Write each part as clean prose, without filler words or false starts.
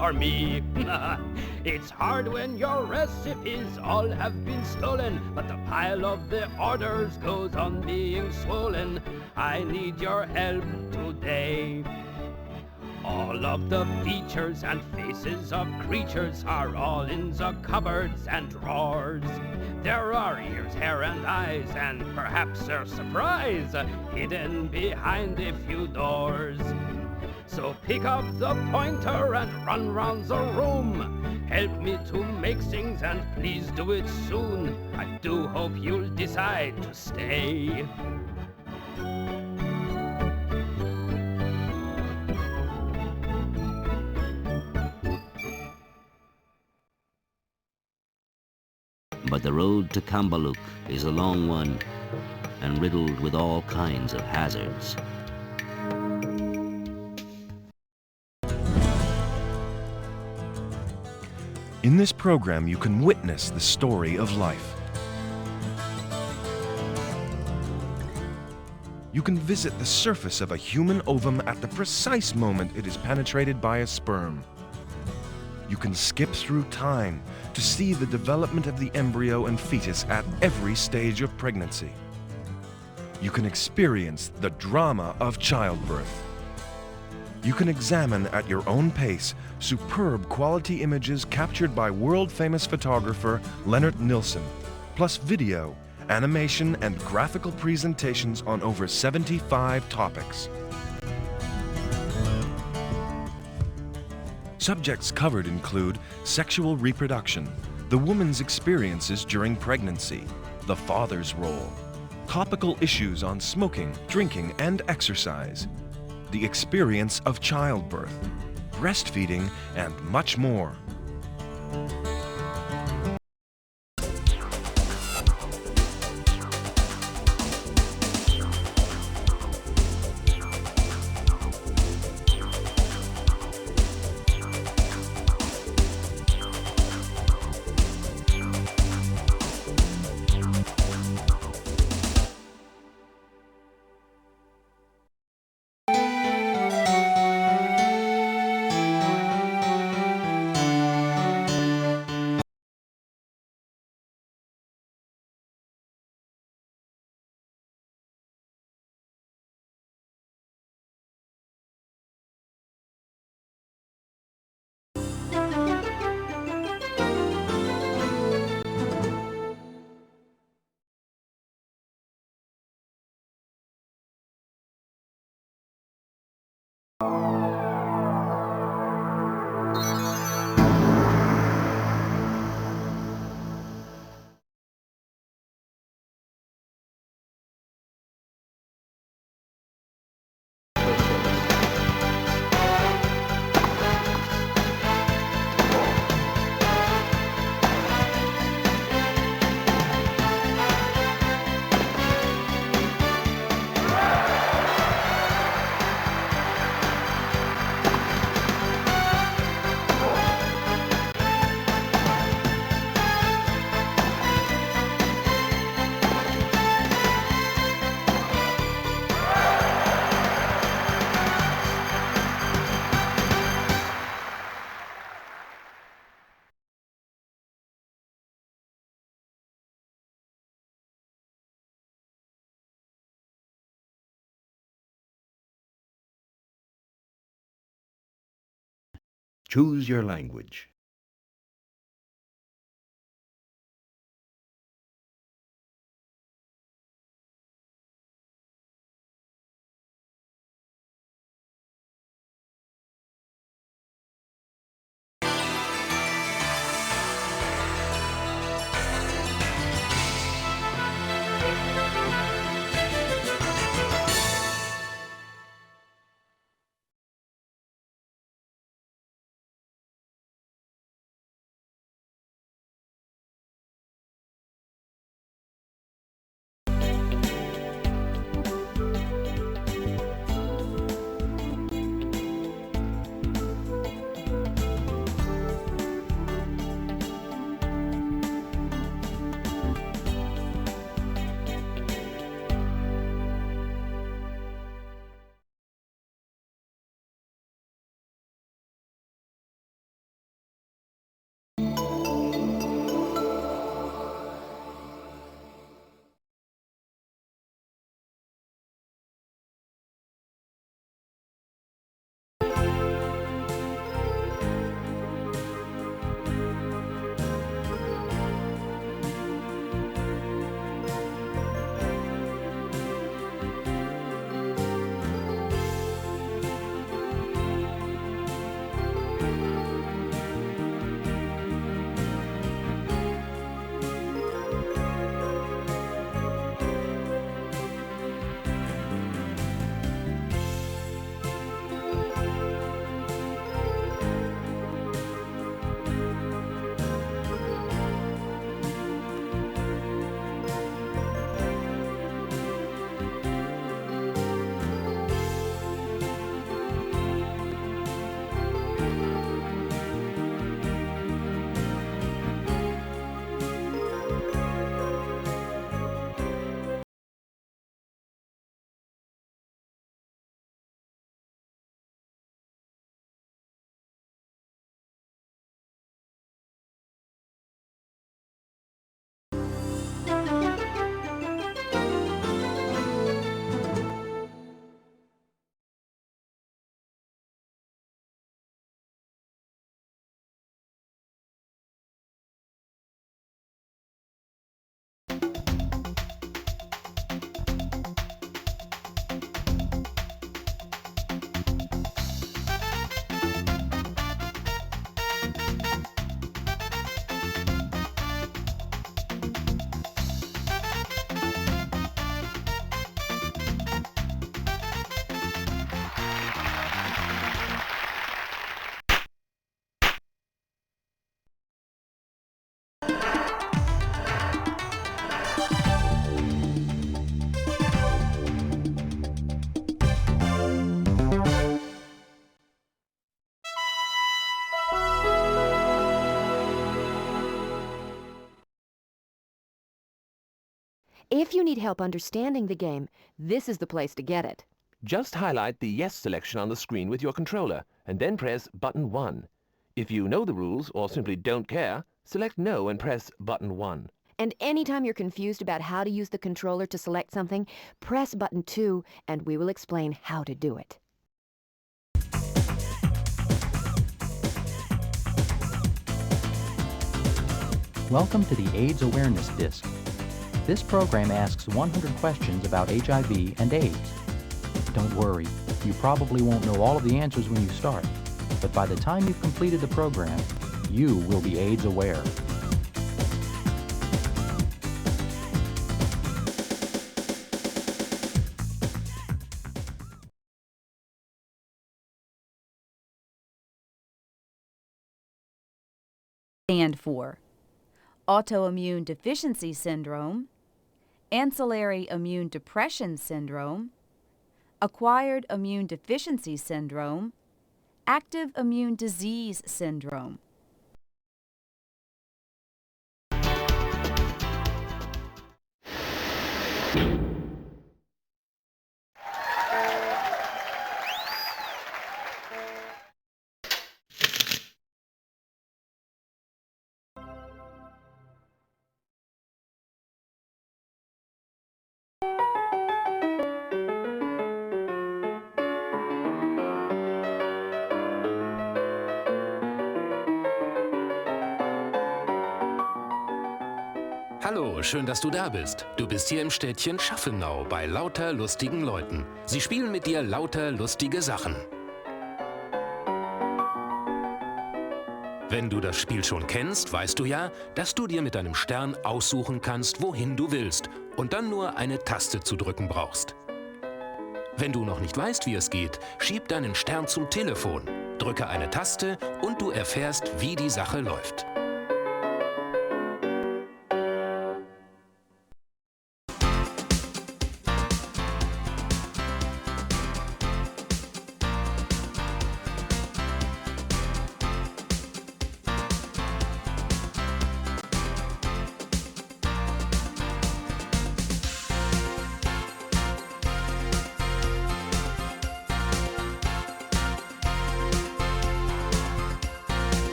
or me. It's hard when your recipes all have been stolen, but the pile of the orders goes on being swollen. I need your help today. All of the features and faces of creatures are all in the cupboards and drawers. There are ears, hair, and eyes, and perhaps a surprise hidden behind a few doors. So pick up the pointer and run round the room. Help me to make things, and please do it soon. I do hope you'll decide to stay. But the road to Kambaluk is a long one and riddled with all kinds of hazards. In this program, you can witness the story of life. You can visit the surface of a human ovum at the precise moment it is penetrated by a sperm. You can skip through time to see the development of the embryo and fetus at every stage of pregnancy. You can experience the drama of childbirth. You can examine at your own pace superb quality images captured by world-famous photographer Leonard Nilsson, plus video, animation, and graphical presentations on over 75 topics. Subjects covered include sexual reproduction, the woman's experiences during pregnancy, the father's role, topical issues on smoking, drinking, and exercise, the experience of childbirth, breastfeeding, and much more. Choose your language. If you need help understanding the game, this is the place to get it. Just highlight the Yes selection on the screen with your controller, and then press button 1. If you know the rules or simply don't care, select No and press button 1. And anytime you're confused about how to use the controller to select something, press button 2 and we will explain how to do it. Welcome to the AIDS Awareness Disc. This program asks 100 questions about HIV and AIDS. Don't worry, you probably won't know all of the answers when you start, but by the time you've completed the program, you will be AIDS aware. Stand for autoimmune deficiency syndrome, ancillary immune depression syndrome, acquired immune deficiency syndrome, active immune disease syndrome. Hallo, schön, dass du da bist. Du bist hier im Städtchen Schaffenau bei lauter lustigen Leuten. Sie spielen mit dir lauter lustige Sachen. Wenn du das Spiel schon kennst, weißt du ja, dass du dir mit deinem Stern aussuchen kannst, wohin du willst und dann nur eine Taste zu drücken brauchst. Wenn du noch nicht weißt, wie es geht, schieb deinen Stern zum Telefon, drücke eine Taste und du erfährst, wie die Sache läuft.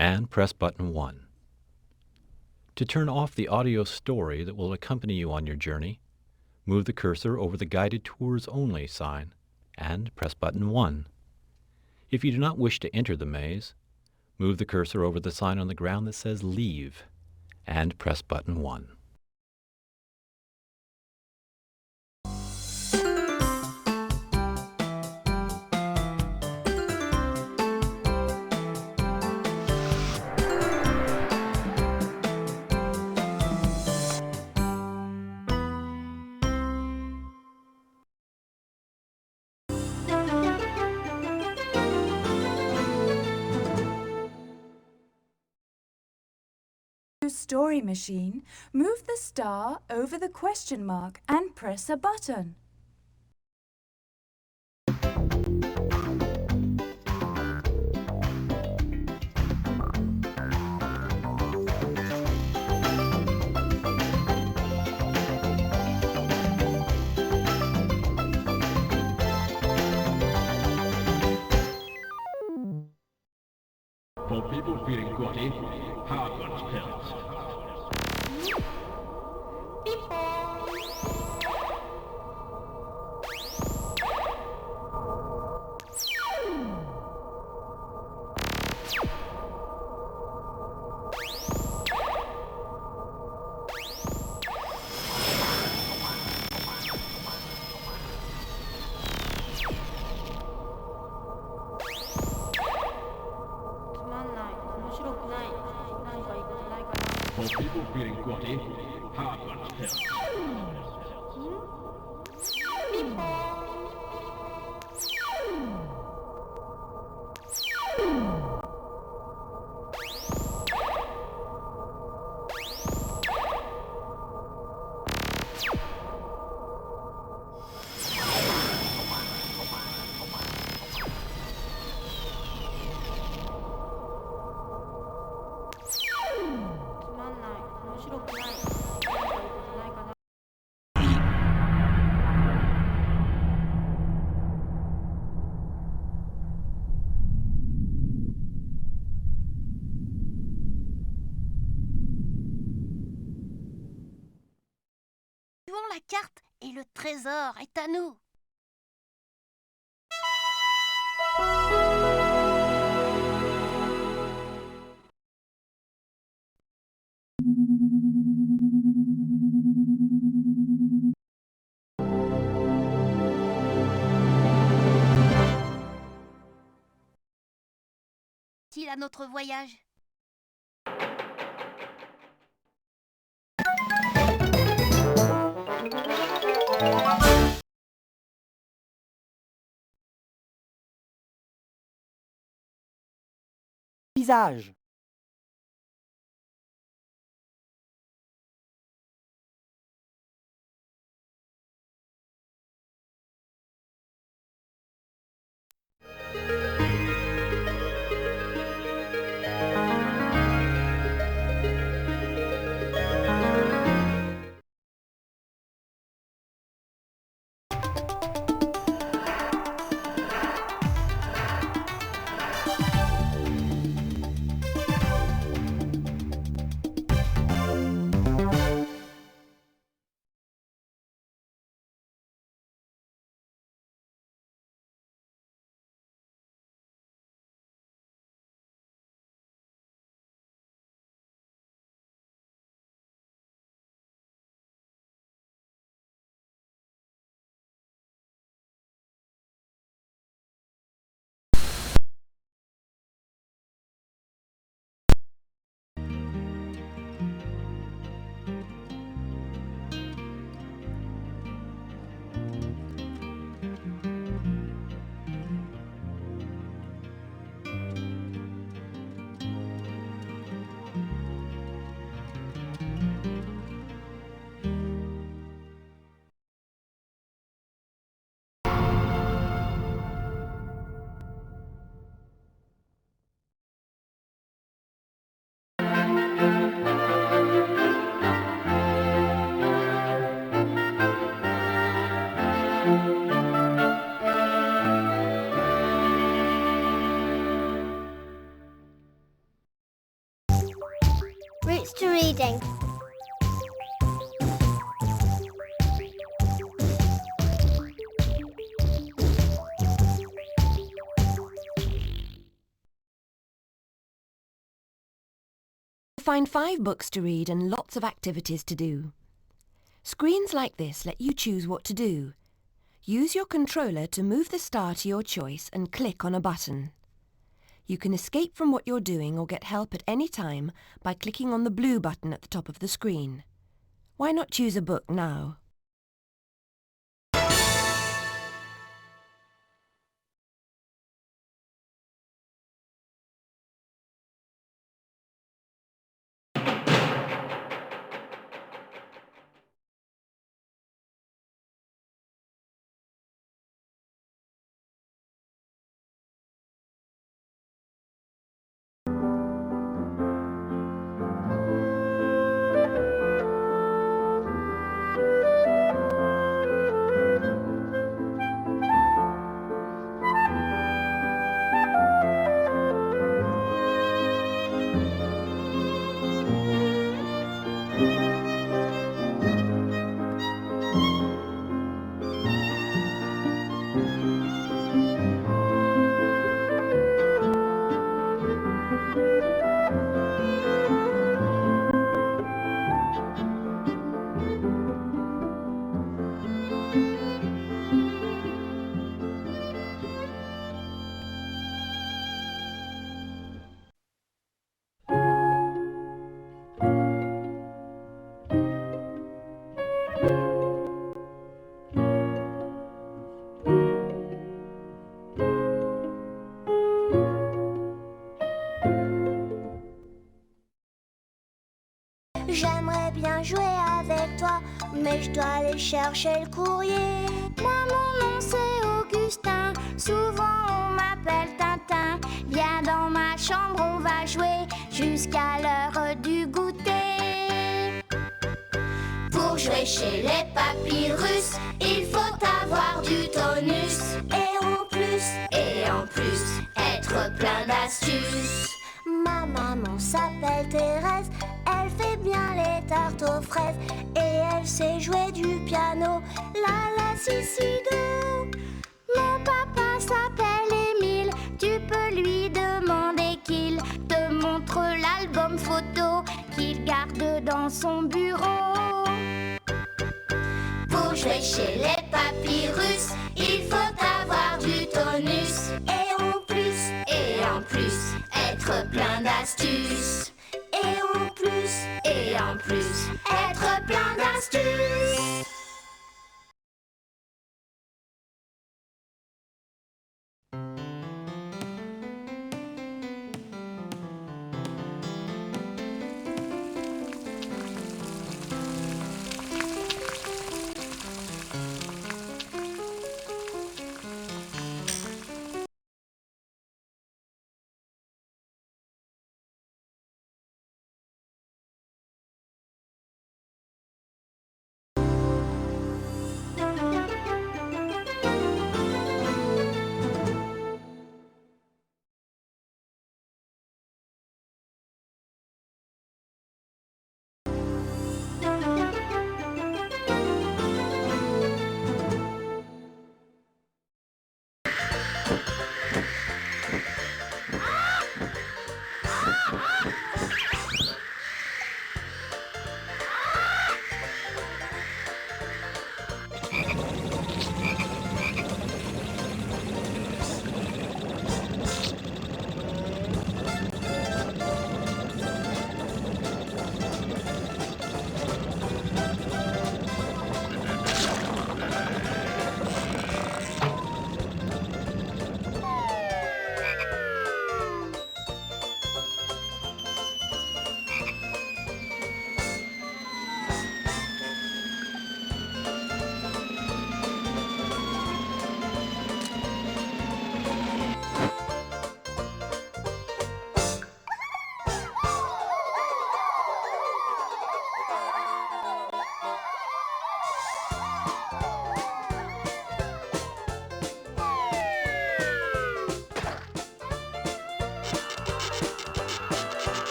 And press button 1. To turn off the audio story that will accompany you on your journey, move the cursor over the Guided Tours Only sign and press button 1. If you do not wish to enter the maze, move the cursor over the sign on the ground that says Leave and press button 1. Story machine, move the star over the question mark and press a button. For people feeling groggy, Hardwoods pills. For people feeling groggy, Hardwoods pills. Tuons la carte et le trésor est à nous. À notre voyage. Visage. Roots to reading. Find 5 books to read and lots of activities to do. Screens like this let you choose what to do. Use your controller to move the star to your choice and click on a button. You can escape from what you're doing or get help at any time by clicking on the blue button at the top of the screen. Why not choose a book now? J'aimerais bien jouer avec toi, mais je dois aller chercher le courrier. Moi, mon nom c'est Augustin, souvent on m'appelle Tintin. Viens dans ma chambre, on va jouer jusqu'à l'heure du goûter. Pour jouer chez les papyrus, il faut avoir du tonus. Et en plus, être plein d'astuces. Ma maman s'appelle Thérèse, elle fait bien les tartes aux fraises. Et elle sait jouer du piano, la la si si do. Mon papa s'appelle Émile, tu peux lui demander qu'il te montre l'album photo qu'il garde dans son bureau. Pour jouer chez les papyrus, il faut avoir du tonus. Et en plus, être plein d'astuces. Et en plus, être plein d'astuces.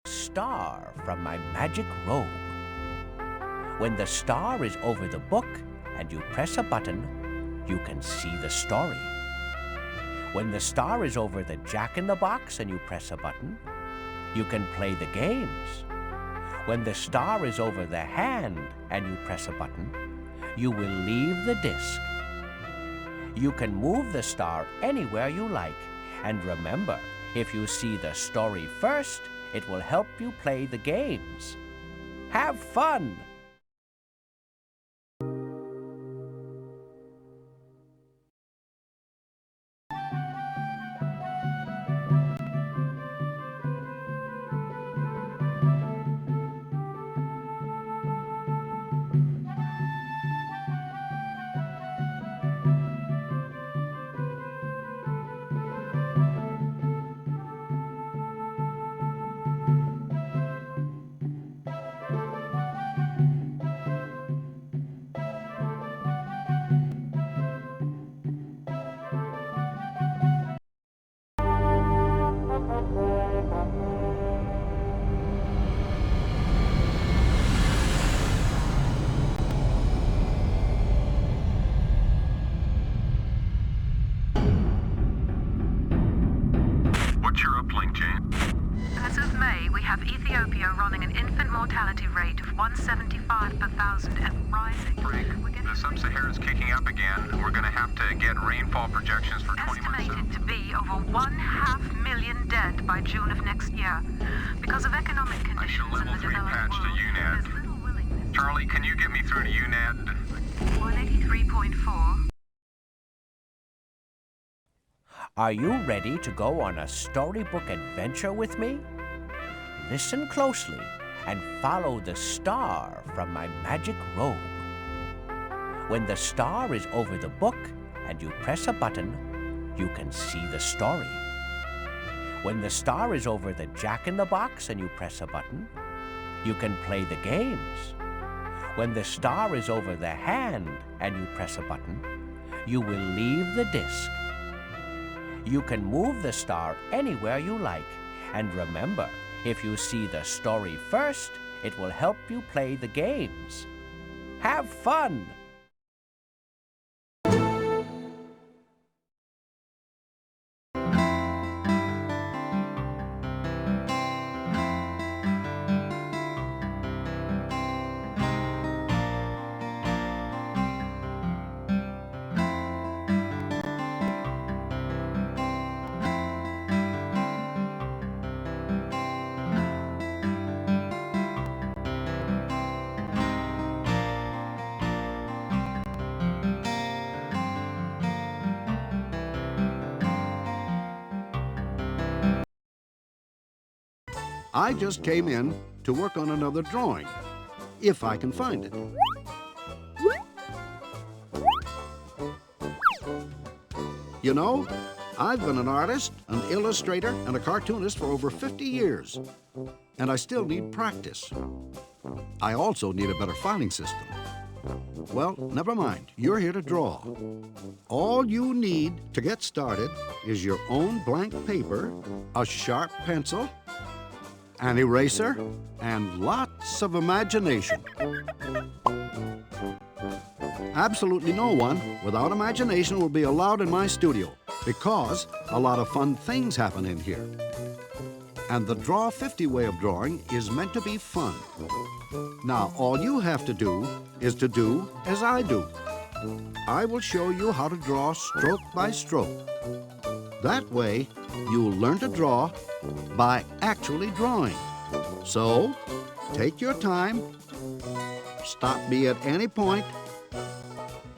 Star from my magic robe. When the star is over the book and you press a button, you can see the story. When the star is over the Jack-in-the-Box and you press a button, you can play the games. When the star is over the hand and you press a button, you will leave the disc. You can move the star anywhere you like. And remember, if you see the story first, it will help you play the games. Have fun! What's your uplink, Jane? As of May, we have Ethiopia running an infant mortality rate of 175 per thousand and rising. Frank, the sub-Sahara is kicking up again. We're going to have to get rainfall projections for 20 months. Estimated to be over 500,000 dead by June of next year. Because of economic conditions I should level in the 3 developed patch to world, UNAD. Charlie, can you get me through to UNAD? 183.4. Are you ready to go on a storybook adventure with me? Listen closely and follow the star from my magic robe. When the star is over the book and you press a button, you can see the story. When the star is over the Jack-in-the-Box and you press a button, you can play the games. When the star is over the hand and you press a button, you will leave the disc. You can move the star anywhere you like. And remember, if you see the story first, it will help you play the games. Have fun! I just came in to work on another drawing, if I can find it. You know, I've been an artist, an illustrator, and a cartoonist for over 50 years, and I still need practice. I also need a better filing system. Well, never mind. You're here to draw. All you need to get started is your own blank paper, a sharp pencil, an eraser, and lots of imagination. Absolutely no one without imagination will be allowed in my studio because a lot of fun things happen in here. And the Draw 50 way of drawing is meant to be fun. Now, all you have to do is to do as I do. I will show you how to draw stroke by stroke. That way, you'll learn to draw by actually drawing. So, take your time, stop me at any point,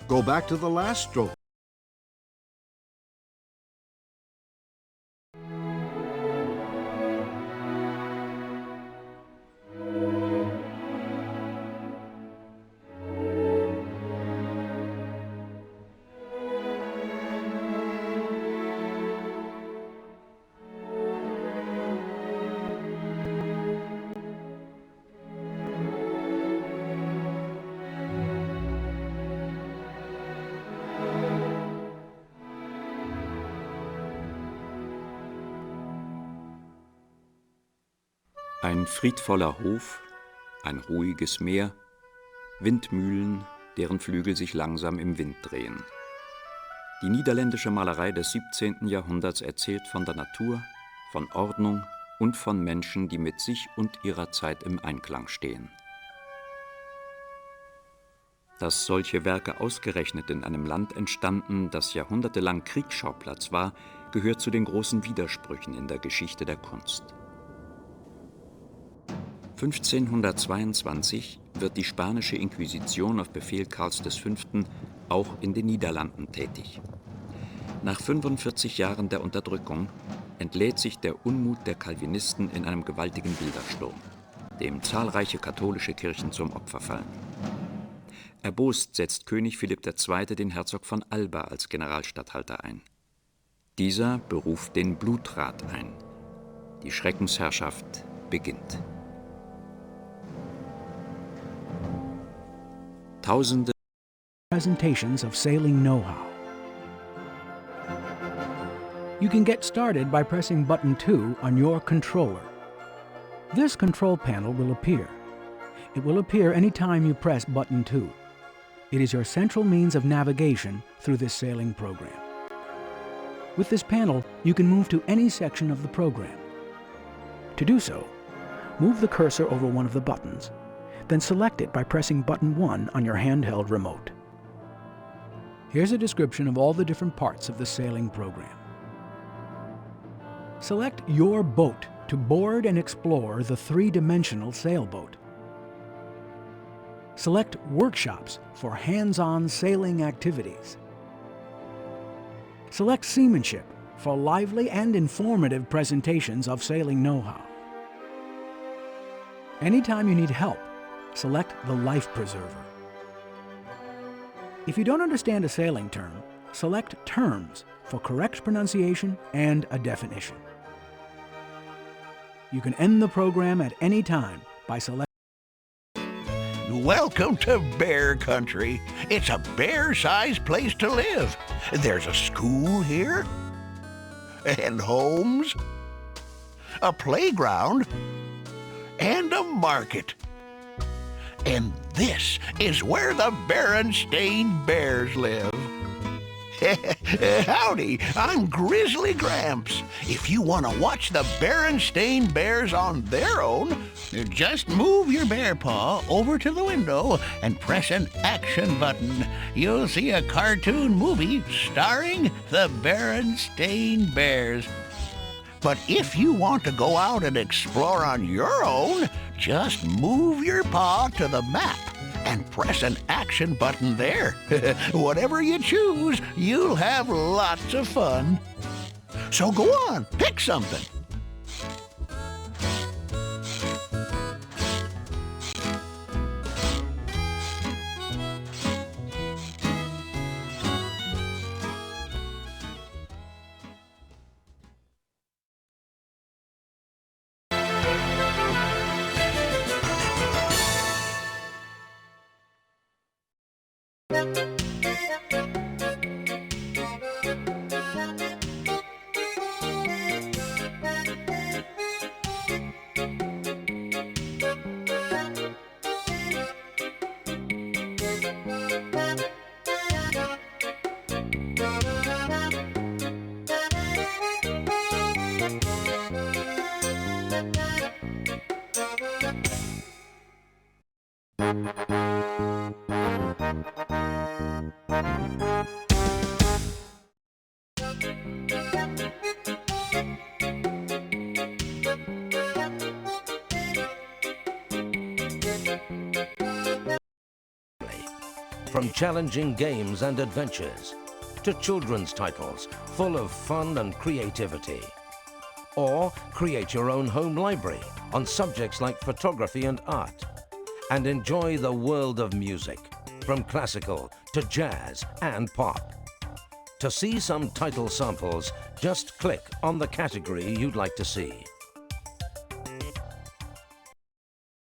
go back to the last stroke. Ein friedvoller Hof, ein ruhiges Meer, Windmühlen, deren Flügel sich langsam im Wind drehen. Die niederländische Malerei des 17. Jahrhunderts erzählt von der Natur, von Ordnung und von Menschen, die mit sich und ihrer Zeit im Einklang stehen. Dass solche Werke ausgerechnet in einem Land entstanden, das jahrhundertelang Kriegsschauplatz war, gehört zu den großen Widersprüchen in der Geschichte der Kunst. 1522 wird die spanische Inquisition auf Befehl Karls V. auch in den Niederlanden tätig. Nach 45 Jahren der Unterdrückung entlädt sich der Unmut der Calvinisten in einem gewaltigen Bildersturm, dem zahlreiche katholische Kirchen zum Opfer fallen. Erbost setzt König Philipp II. Den Herzog von Alba als Generalstatthalter ein. Dieser beruft den Blutrat ein. Die Schreckensherrschaft beginnt. Tausende presentations of sailing know-how. You can get started by pressing button 2 on your controller. This control panel will appear. It will appear anytime you press button 2. It is your central means of navigation through this sailing program. With this panel, you can move to any section of the program. To do so, move the cursor over one of the buttons, then select it by pressing button 1 on your handheld remote. Here's a description of all the different parts of the sailing program. Select your boat to board and explore the three-dimensional sailboat. Select Workshops for hands-on sailing activities. Select Seamanship for lively and informative presentations of sailing know-how. Anytime you need help, select the Life Preserver. If you don't understand a sailing term, select Terms for correct pronunciation and a definition. You can end the program at any time by selecting. Welcome to Bear Country. It's a bear-sized place to live. There's a school here, and homes, a playground, and a market. And this is where the Berenstain Bears live. Howdy, I'm Grizzly Gramps. If you want to watch the Berenstain Bears on their own, just move your bear paw over to the window and press an action button. You'll see a cartoon movie starring the Berenstain Bears. But if you want to go out and explore on your own, just move your paw to the map and press an action button there. Whatever you choose, you'll have lots of fun. So go on, pick something. From challenging games and adventures to children's titles full of fun and creativity. Or create your own home library on subjects like photography and art. And enjoy the world of music, from classical to jazz and pop. To see some title samples, just click on the category you'd like to see.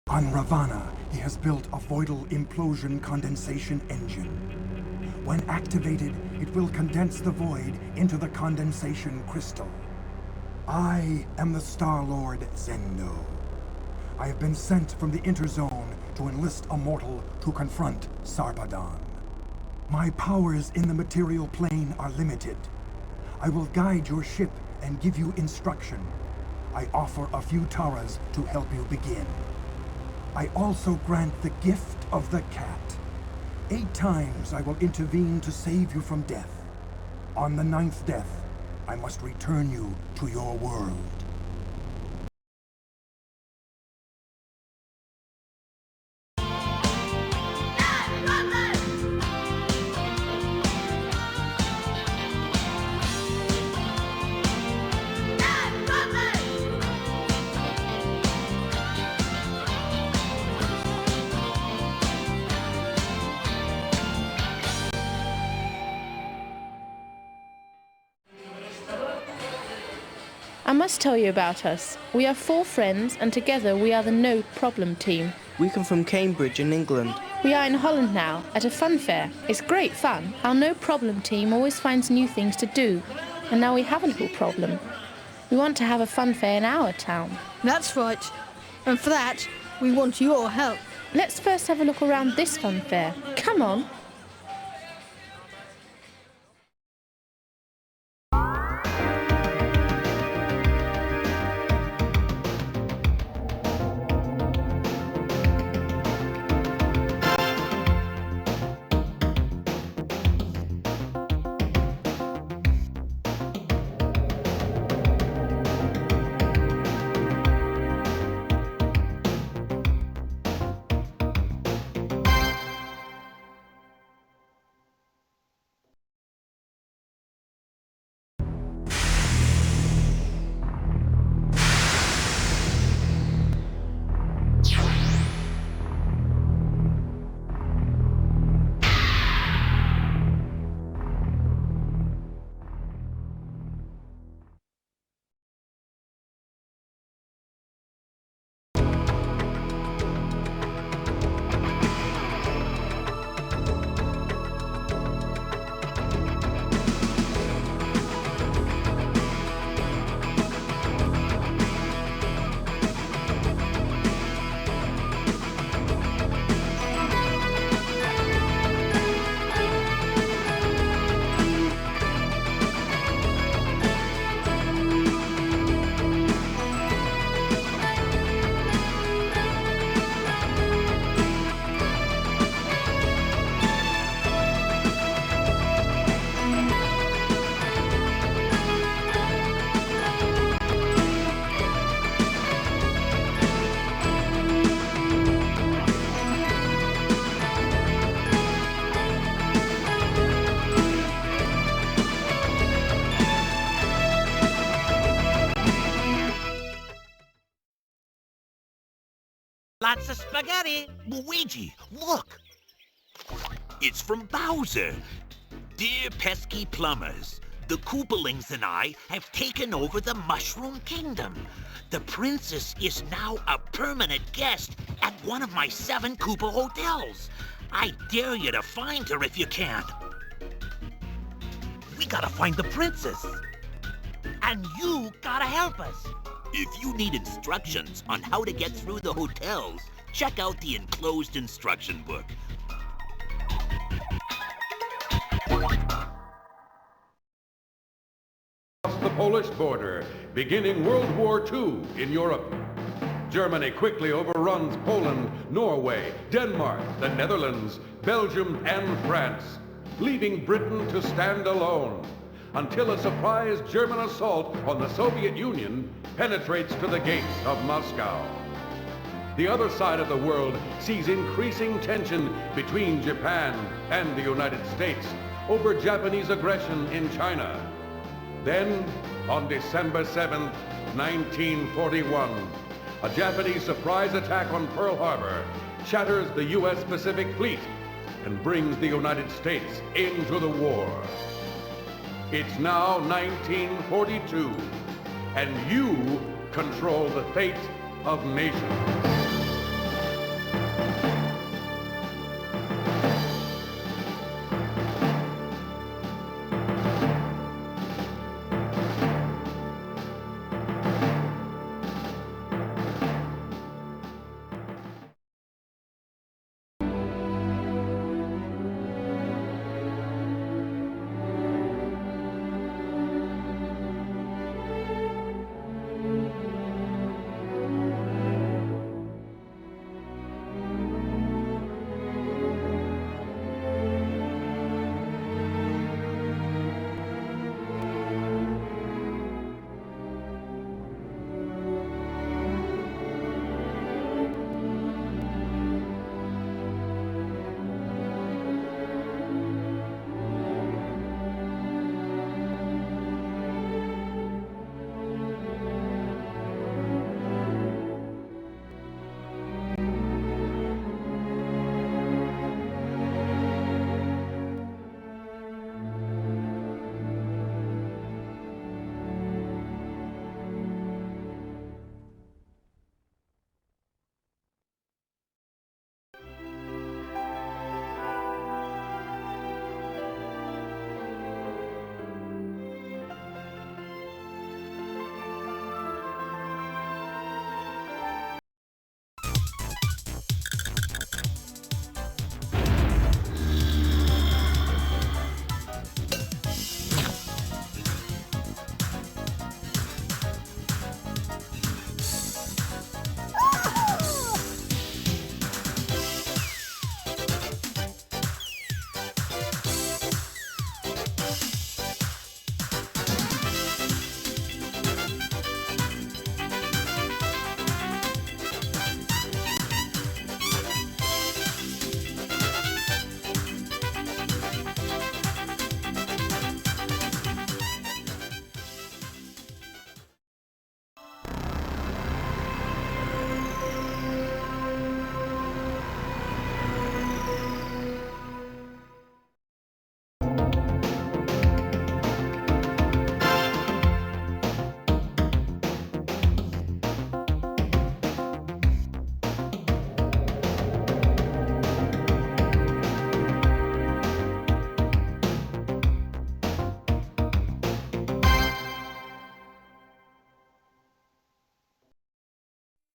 On Ravana, he has built a Voidal implosion condensation engine. When activated, it will condense the void into the condensation crystal. I am the Star-Lord Zendo. I have been sent from the Interzone to enlist a mortal to confront Sarpedon. My powers in the material plane are limited. I will guide your ship and give you instruction. I offer a few taras to help you begin. I also grant the gift of the cat. 8 times I will intervene to save you from death. On the 9th death, I must return you to your world. I must tell you about us. We are 4 friends, and together we are the No Problem Team. We come from Cambridge in England. We are in Holland now, at a fun fair. It's great fun. Our No Problem Team always finds new things to do, and now we have a little problem. We want to have a fun fair in our town. That's right. And for that, we want your help. Let's first have a look around this fun fair. Come on. Lots of spaghetti. Luigi, look! It's from Bowser. Dear pesky plumbers, the Koopalings and I have taken over the Mushroom Kingdom. The princess is now a permanent guest at one of my 7 Koopa hotels. I dare you to find her if you can. We gotta find the princess. And you gotta help us. If you need instructions on how to get through the hotels, check out the enclosed instruction book. Across the Polish border, beginning World War II in Europe. Germany quickly overruns Poland, Norway, Denmark, the Netherlands, Belgium, and France, leaving Britain to stand alone, until a surprise German assault on the Soviet Union penetrates to the gates of Moscow. The other side of the world sees increasing tension between Japan and the United States over Japanese aggression in China. Then, on December 7th, 1941, a Japanese surprise attack on Pearl Harbor shatters the U.S. Pacific Fleet and brings the United States into the war. It's now 1942, and you control the fate of nations.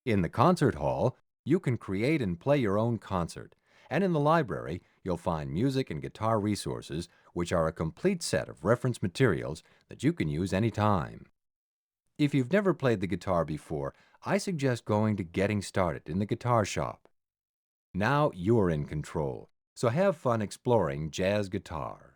In the concert hall, you can create and play your own concert. And in the library, you'll find music and guitar resources, which are a complete set of reference materials that you can use anytime. If you've never played the guitar before, I suggest going to Getting Started in the guitar shop. Now you're in control, so have fun exploring jazz guitar.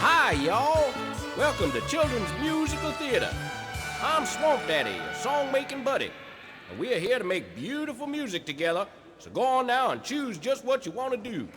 Hi, y'all. Welcome to Children's Musical Theater. I'm Swamp Daddy, your song-making buddy, and we are here to make beautiful music together, so go on now and choose just what you want to do.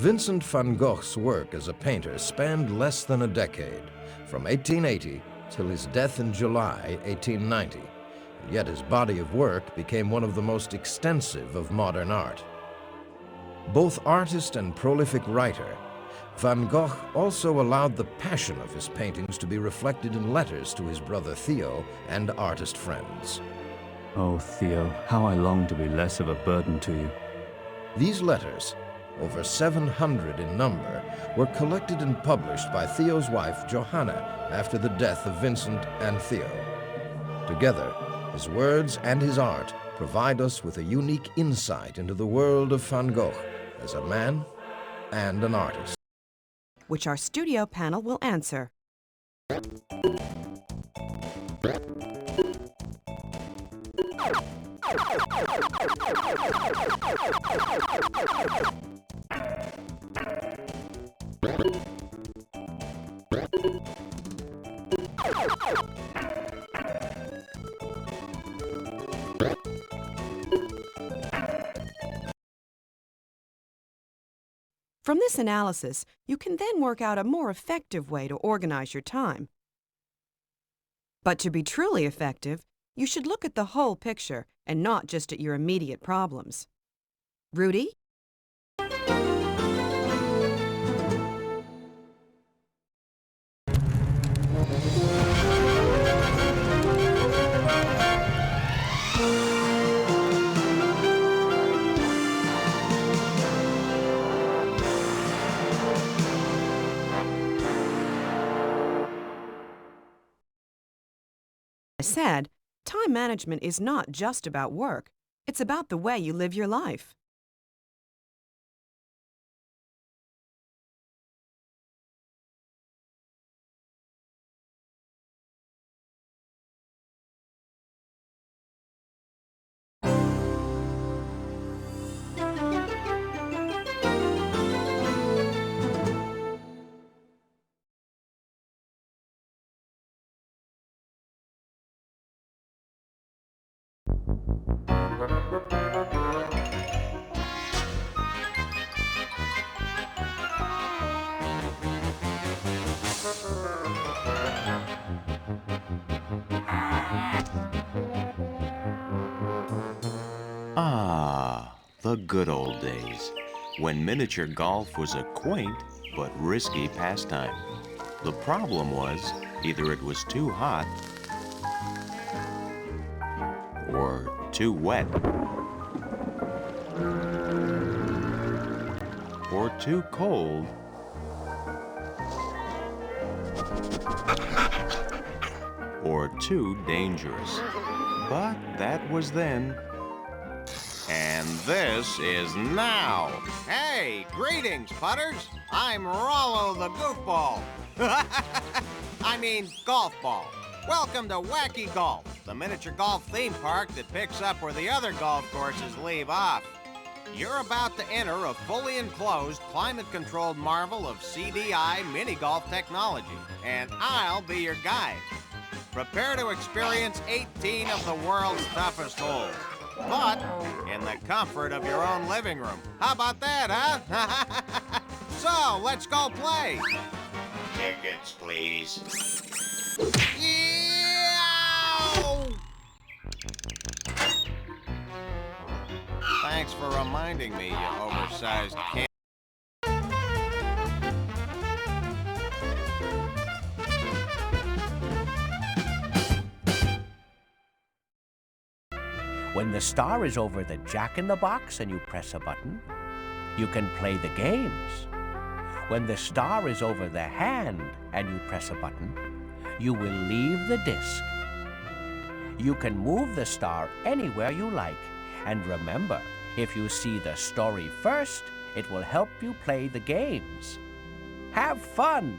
Vincent van Gogh's work as a painter spanned less than a decade, from 1880 till his death in July 1890, and yet his body of work became one of the most extensive of modern art. Both artist and prolific writer, Van Gogh also allowed the passion of his paintings to be reflected in letters to his brother Theo and artist friends. Oh, Theo, how I long to be less of a burden to you. These letters, over 700 in number, were collected and published by Theo's wife, Johanna, after the death of Vincent and Theo. Together, his words and his art provide us with a unique insight into the world of Van Gogh as a man and an artist. Which our studio panel will answer. Van From this analysis, you can then work out a more effective way to organize your time. But to be truly effective, you should look at the whole picture and not just at your immediate problems. Rudy? I said, time management is not just about work. It's about the way you live your life. Ah, the good old days, when miniature golf was a quaint but risky pastime. The problem was, either it was too hot or too wet or too cold or too dangerous. But that was then. And this is now. Hey, greetings, putters. I'm Rollo the Goofball. I mean, golf ball. Welcome to Wacky Golf, the miniature golf theme park that picks up where the other golf courses leave off. You're about to enter a fully enclosed, climate-controlled marvel of CDI mini-golf technology, and I'll be your guide. Prepare to experience 18 of the world's toughest holes, but in the comfort of your own living room. How about that, huh? So, let's go play. Tickets, please. Thanks for reminding me, you oversized can. When the star is over the jack-in-the-box and you press a button, you can play the games. When the star is over the hand and you press a button, you will leave the disc. You can move the star anywhere you like. And remember, if you see the story first, it will help you play the games. Have fun!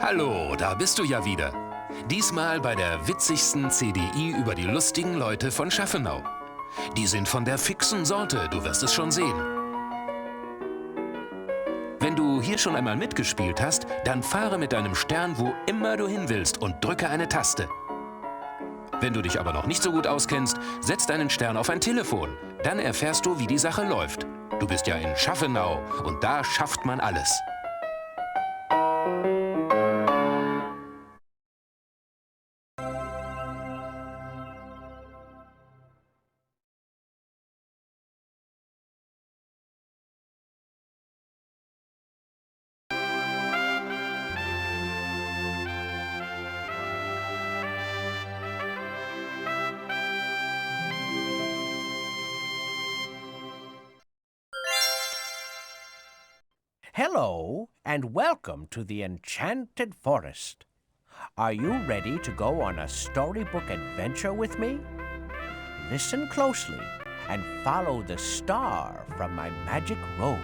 Hallo, da bist du ja wieder. Diesmal bei der witzigsten CDI über die lustigen Leute von Schaffenau. Die sind von der fixen Sorte, du wirst es schon sehen. du hier schon einmal mitgespielt hast, dann fahre mit deinem Stern, wo immer du hin willst und drücke eine Taste. Wenn du dich aber noch nicht so gut auskennst, setz deinen Stern auf ein Telefon. Dann erfährst du, wie die Sache läuft. Du bist ja in Schaffenau und da schafft man alles. Hello, and welcome to the Enchanted Forest. Are you ready to go on a storybook adventure with me? Listen closely and follow the star from my magic robe.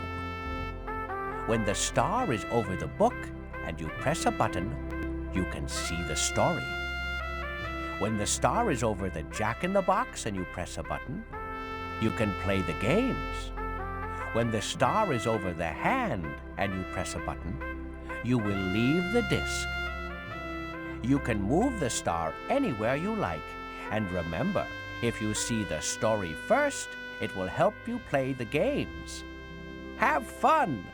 When the star is over the book and you press a button, you can see the story. When the star is over the Jack-in-the-Box and you press a button, you can play the games. When the star is over the hand and you press a button, you will leave the disc. You can move the star anywhere you like. And remember, if you see the story first, it will help you play the games. Have fun!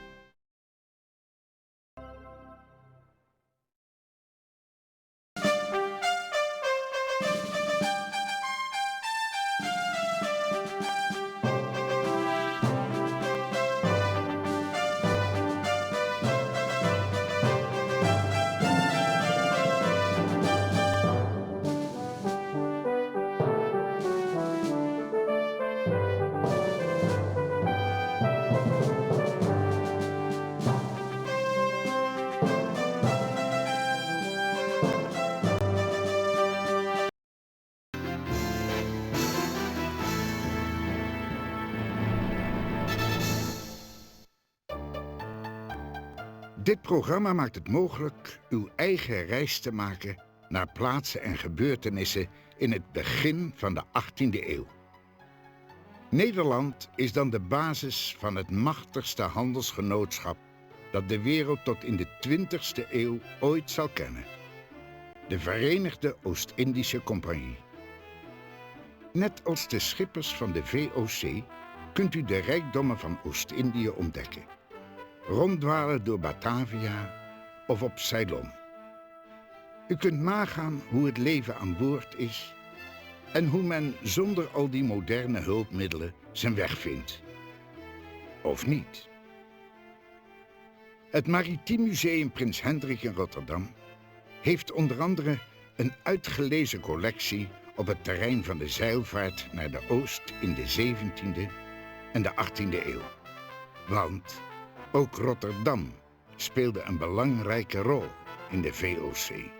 Dit programma maakt het mogelijk uw eigen reis te maken naar plaatsen en gebeurtenissen in het begin van de 18e eeuw. Nederland is dan de basis van het machtigste handelsgenootschap dat de wereld tot in de 20e eeuw ooit zal kennen. De Verenigde Oost-Indische Compagnie. Net als de schippers van de VOC kunt u de rijkdommen van Oost-Indië ontdekken. Ronddwalen door Batavia of op Ceylon. U kunt nagaan hoe het leven aan boord is en hoe men zonder al die moderne hulpmiddelen zijn weg vindt. Of niet. Het Maritiem Museum Prins Hendrik in Rotterdam heeft onder andere een uitgelezen collectie op het terrein van de zeilvaart naar de Oost in de 17e en de 18e eeuw. Want ook Rotterdam speelde een belangrijke rol in de VOC.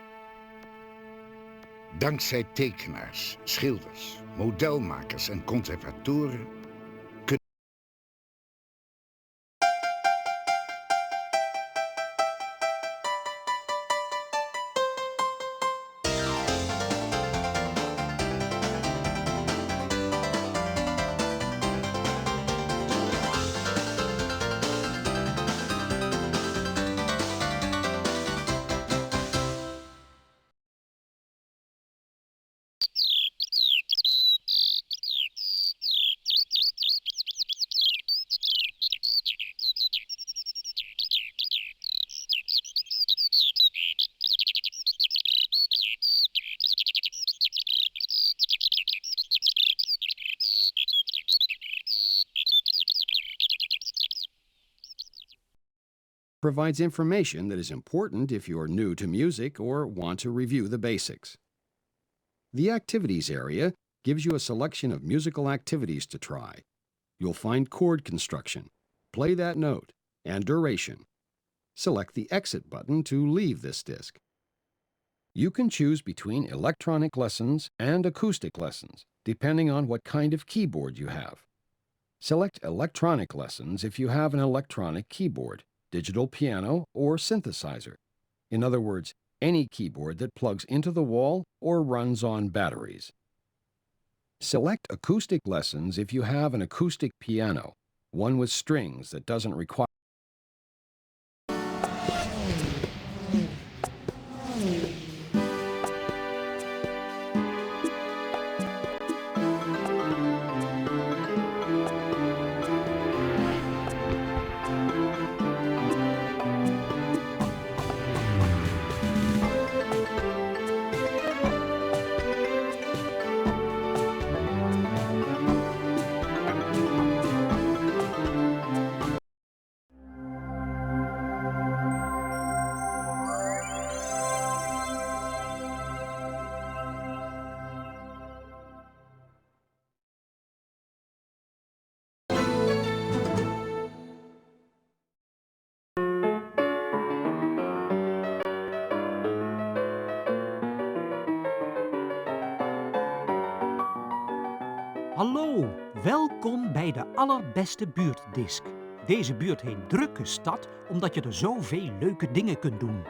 Dankzij tekenaars, schilders, modelmakers en conservatoren provides information that is important if you're new to music or want to review the basics. The Activities area gives you a selection of musical activities to try. You'll find chord construction, play that note, and duration. Select the Exit button to leave this disc. You can choose between electronic lessons and acoustic lessons, depending on what kind of keyboard you have. Select Electronic Lessons if you have an electronic keyboard, digital piano, or synthesizer. In other words, any keyboard that plugs into the wall or runs on batteries. Select Acoustic Lessons if you have an acoustic piano, one with strings that doesn't require Hallo, welkom bij de allerbeste buurtdisk. Deze buurt heet Drukke Stad omdat je er zoveel leuke dingen kunt doen.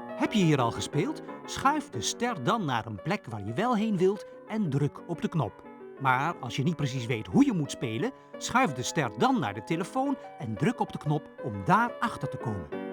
Heb je hier al gespeeld? Schuif de ster dan naar een plek waar je wel heen wilt en druk op de knop. Maar als je niet precies weet hoe je moet spelen, schuif de ster dan naar de telefoon en druk op de knop om daar achter te komen.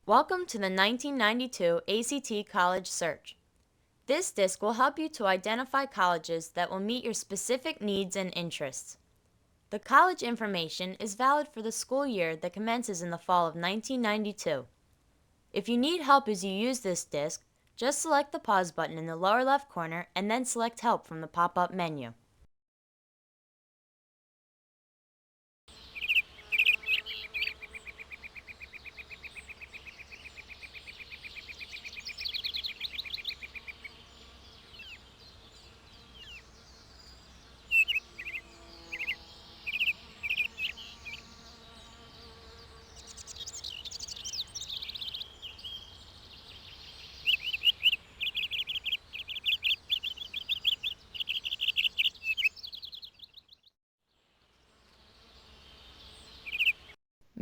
Welcome to the 1992 ACT College Search. This disc will help you to identify colleges that will meet your specific needs and interests. The college information is valid for the school year that commences in the fall of 1992. If you need help as you use this disc, just select the pause button in the lower left corner and then select Help from the pop-up menu.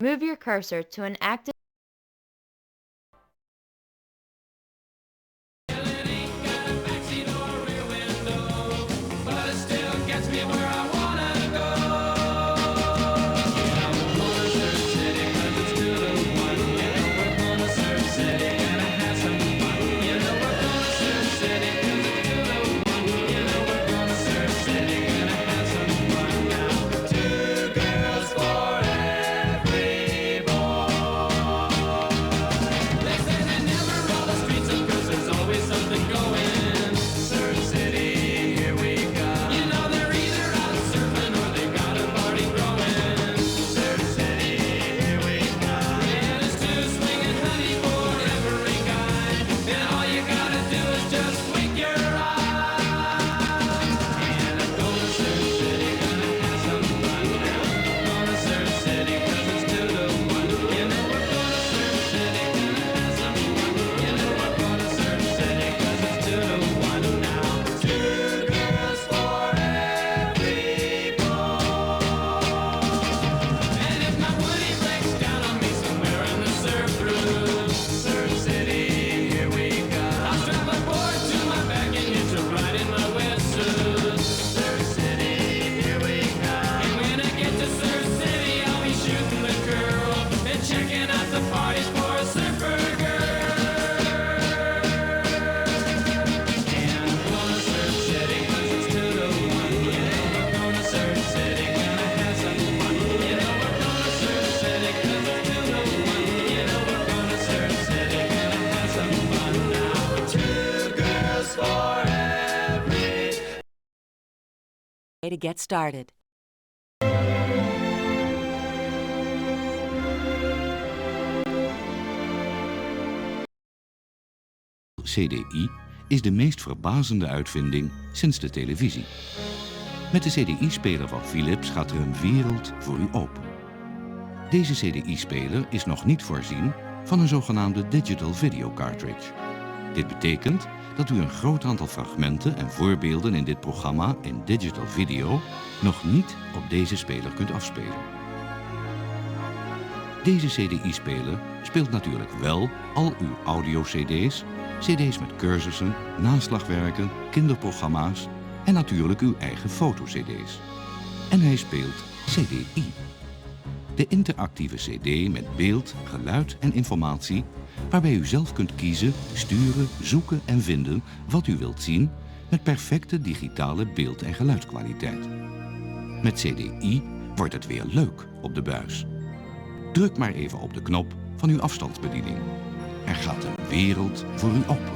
Move your cursor to an active Two girls for every boy. to get started. CDI is de meest verbazende uitvinding sinds de televisie. Met de CDI-speler van Philips gaat er een wereld voor u open. Deze CDI-speler is nog niet voorzien van een zogenaamde digital video cartridge. Dit betekent dat u een groot aantal fragmenten en voorbeelden in dit programma in digital video nog niet op deze speler kunt afspelen. Deze CDI-speler speelt natuurlijk wel al uw audio-cd's, cd's met cursussen, naslagwerken, kinderprogramma's en natuurlijk uw eigen foto-cd's. En hij speelt CDI. De interactieve cd met beeld, geluid en informatie waarbij u zelf kunt kiezen, sturen, zoeken en vinden wat u wilt zien met perfecte digitale beeld- en geluidskwaliteit. Met CDI wordt het weer leuk op de buis. Druk maar even op de knop van uw afstandsbediening. Er gaat een wereld voor u open.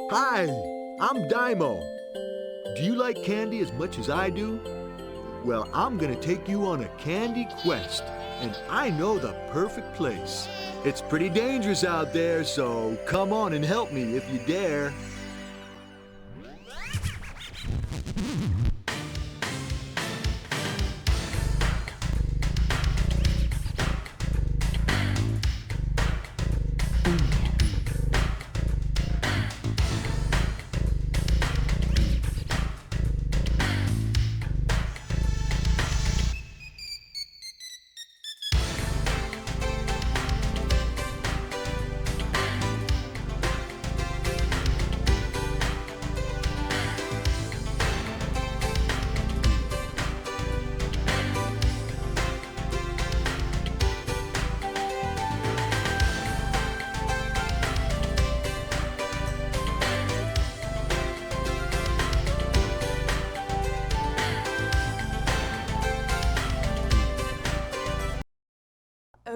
Hi, I'm Daimo. Do you like candy as much as I do? Well, I'm gonna take you on a candy quest, and I know the perfect place. It's pretty dangerous out there, so come on and help me if you dare.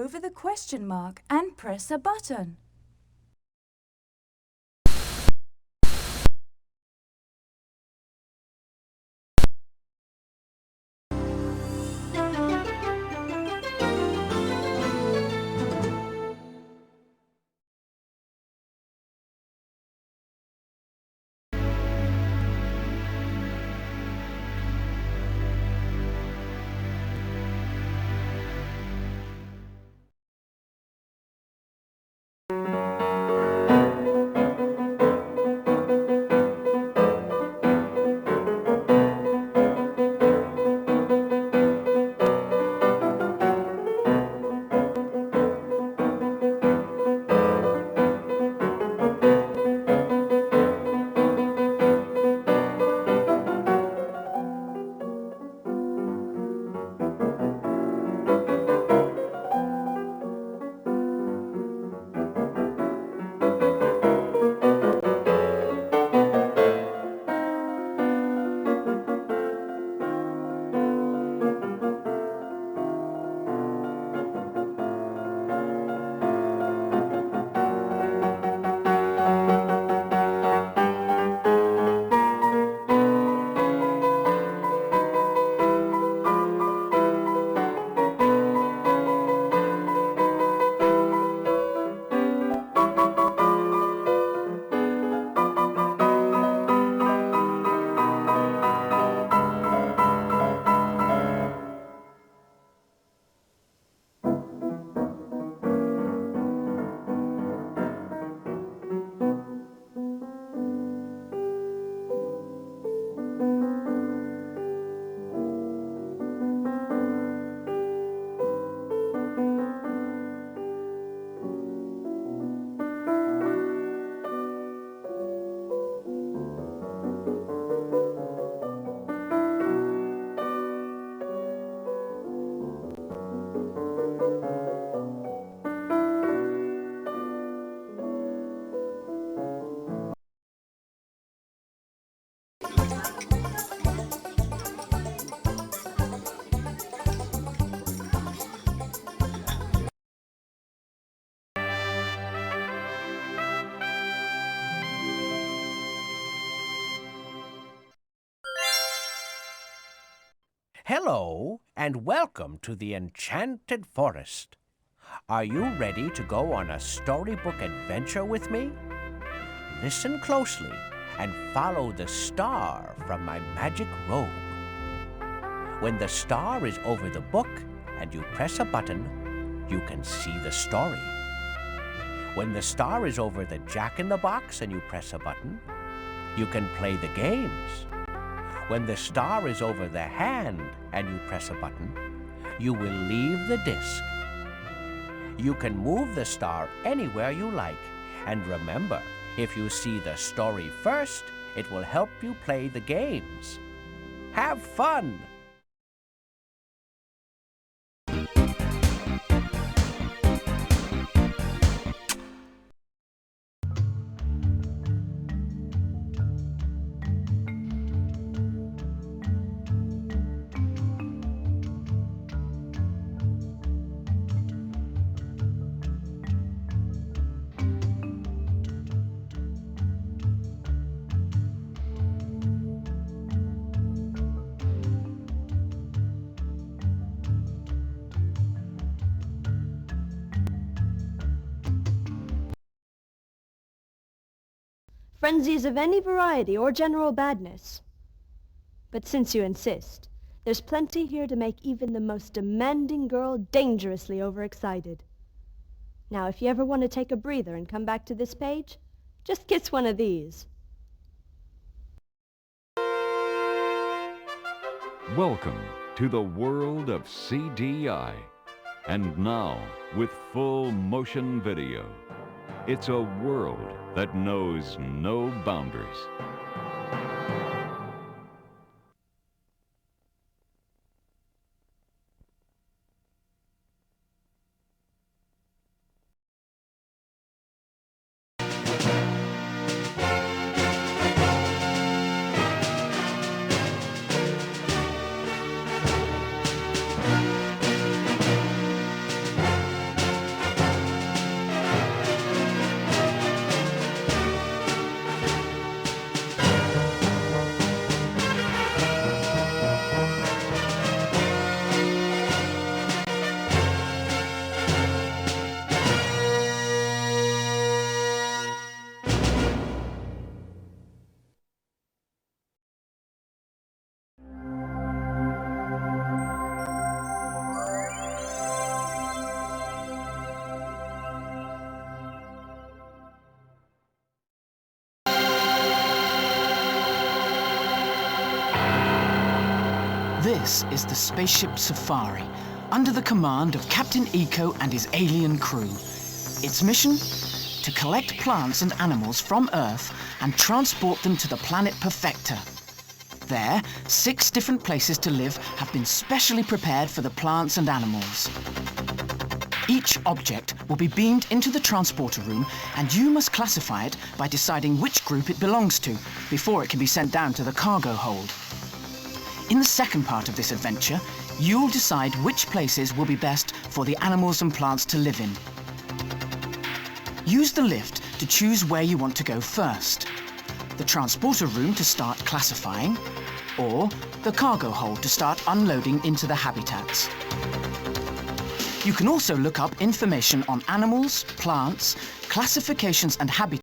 over the question mark and press a button. Hello, and welcome to the Enchanted Forest. Are you ready to go on a storybook adventure with me? Listen closely and follow the star from my magic robe. When the star is over the book and you press a button, you can see the story. When the star is over the Jack-in-the-Box and you press a button, you can play the games. When the star is over the hand and you press a button, you will leave the disc. You can move the star anywhere you like. And remember, if you see the story first, it will help you play the games. Have fun! Frenzies of any variety or general badness. But since you insist, there's plenty here to make even the most demanding girl dangerously overexcited. Now, if you ever want to take a breather and come back to this page, just kiss one of these. Welcome to the world of CDI. And now, with full motion video, it's a world that knows no boundaries. This is the spaceship Safari, under the command of Captain Eco and his alien crew. Its mission? To collect plants and animals from Earth and transport them to the planet Perfecta. There, 6 different places to live have been specially prepared for the plants and animals. Each object will be beamed into the transporter room, and you must classify it by deciding which group it belongs to before it can be sent down to the cargo hold. In the second part of this adventure, you'll decide which places will be best for the animals and plants to live in. Use the lift to choose where you want to go first. The transporter room to start classifying, or the cargo hold to start unloading into the habitats. You can also look up information on animals, plants, classifications and habitats.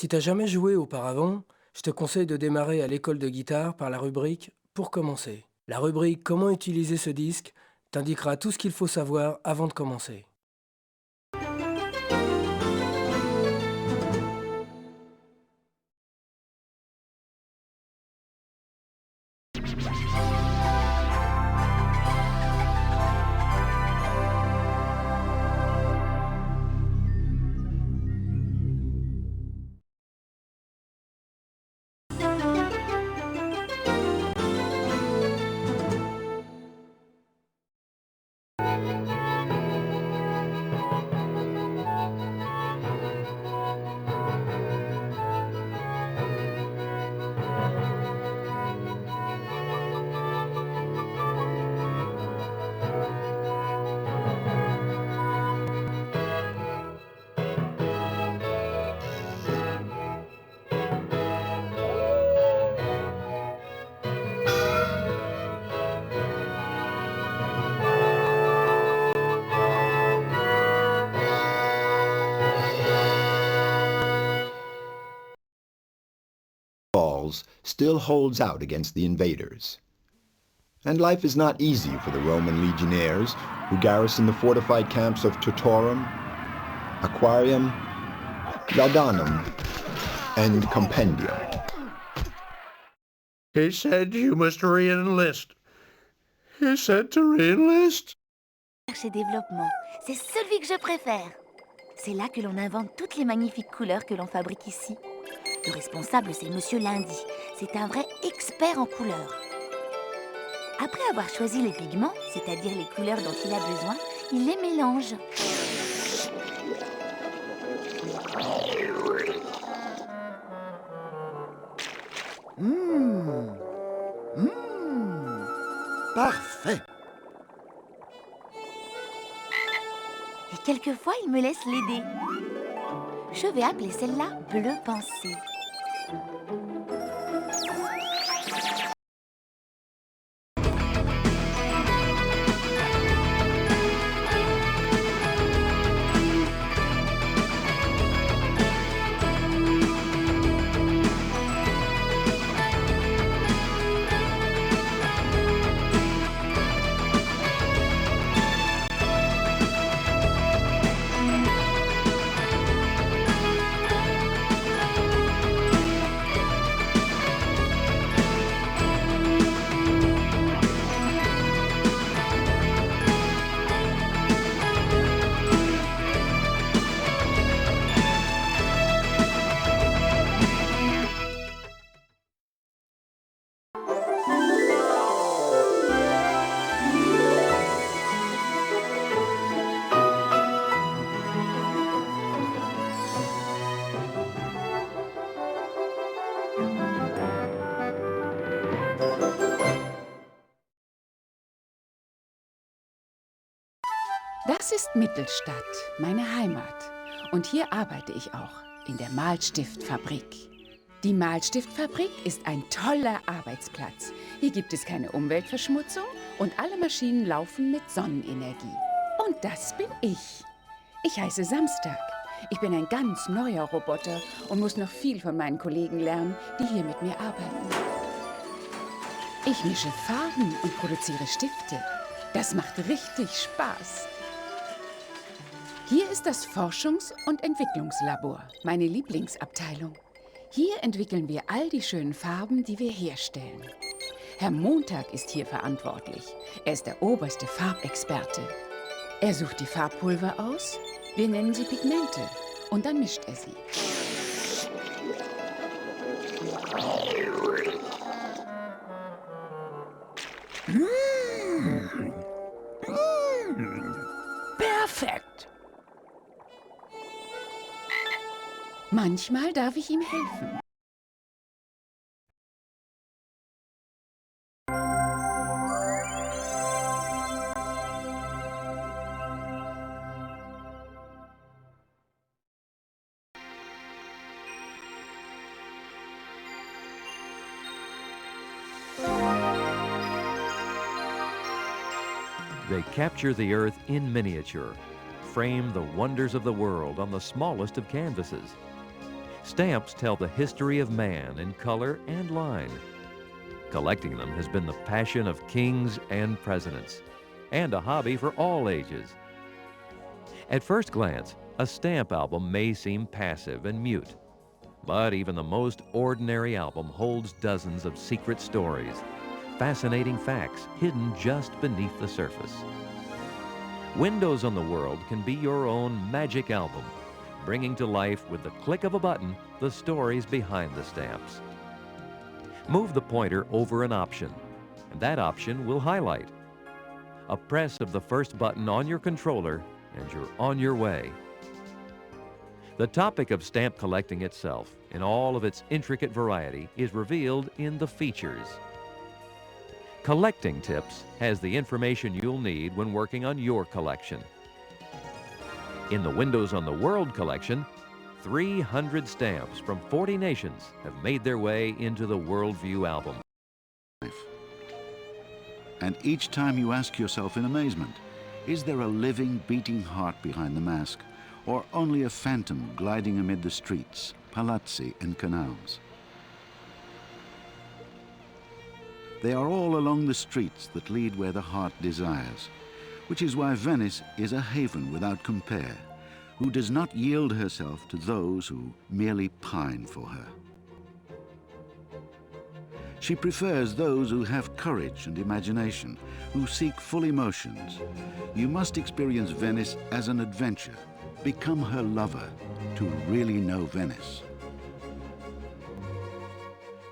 Si t'as jamais joué auparavant, je te conseille de démarrer à l'école de guitare par la rubrique « Pour commencer ». La rubrique « Comment utiliser ce disque » t'indiquera tout ce qu'il faut savoir avant de commencer. Still holds out against the invaders. And life is not easy for the Roman legionnaires who garrison the fortified camps of Tutorum, Aquarium, Laudanum, and Compendium. He said you must re-enlist. He said to re-enlist. Recherche et développement, c'est celui que je préfère. C'est là que l'on invente toutes les magnifiques couleurs que l'on fabrique ici. Le responsable, c'est Monsieur Lundy. C'est un vrai expert en couleurs. Après avoir choisi les pigments, c'est-à-dire les couleurs dont il a besoin, il les mélange. Parfait. Et quelquefois, il me laisse l'aider. Je vais appeler celle-là Bleu Pensée. Das ist Mittelstadt, meine Heimat. Und hier arbeite ich auch, in der Malstiftfabrik. Die Malstiftfabrik ist ein toller Arbeitsplatz. Hier gibt es keine Umweltverschmutzung und alle Maschinen laufen mit Sonnenenergie. Und das bin ich. Ich heiße Samstag. Ich bin ein ganz neuer Roboter und muss noch viel von meinen Kollegen lernen, die hier mit mir arbeiten. Ich mische Farben und produziere Stifte. Das macht richtig Spaß. Hier ist das Forschungs- und Entwicklungslabor, meine Lieblingsabteilung. Hier entwickeln wir all die schönen Farben, die wir herstellen. Herr Montag ist hier verantwortlich. Er ist der oberste Farbexperte. Er sucht die Farbpulver aus, wir nennen sie Pigmente, und dann mischt er sie. Perfekt! Manchmal darf ich ihm helfen. They capture the Earth in miniature, frame the wonders of the world on the smallest of canvases. Stamps tell the history of man in color and line. Collecting them has been the passion of kings and presidents, and a hobby for all ages. At first glance, a stamp album may seem passive and mute, but even the most ordinary album holds dozens of secret stories, fascinating facts hidden just beneath the surface. Windows on the World can be your own magic album, bringing to life with the click of a button the stories behind the stamps. Move the pointer over an option, and that option will highlight. A press of the first button on your controller, and you're on your way. The topic of stamp collecting itself, in all of its intricate variety, is revealed in the features. Collecting Tips has the information you'll need when working on your collection. In the Windows on the World collection, 300 stamps from 40 nations have made their way into the Worldview album. And each time you ask yourself in amazement, is there a living, beating heart behind the mask, or only a phantom gliding amid the streets, palazzi and canals? They are all along the streets that lead where the heart desires, which is why Venice is a haven without compare, who does not yield herself to those who merely pine for her. She prefers those who have courage and imagination, who seek full emotions. You must experience Venice as an adventure, become her lover, to really know Venice.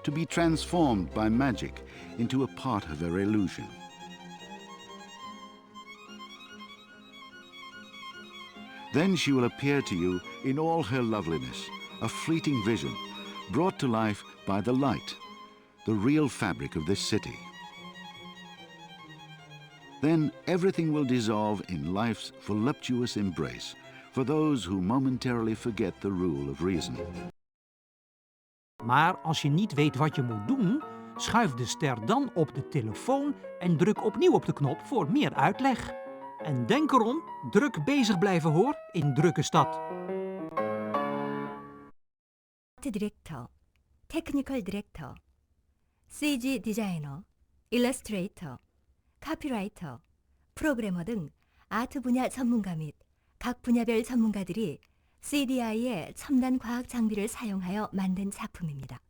To be transformed by magic into a part of her illusion. Then she will appear to you in all her loveliness, a fleeting vision, brought to life by the light, the real fabric of this city. Then everything will dissolve in life's voluptuous embrace for those who momentarily forget the rule of reason. Maar als je niet weet wat je moet doen, schuif de ster dan op de telefoon en druk opnieuw op de knop voor meer uitleg. En denk erom, druk bezig blijven hoor, in drukke stad. 디렉터, 테크니컬 디렉터, CG 디자이너, 일러스트레이터, 카피라이터, 프로그래머 등 아트 분야 전문가 및 각 분야별 전문가들이 CDI의 첨단 과학 장비를 사용하여 만든 작품입니다.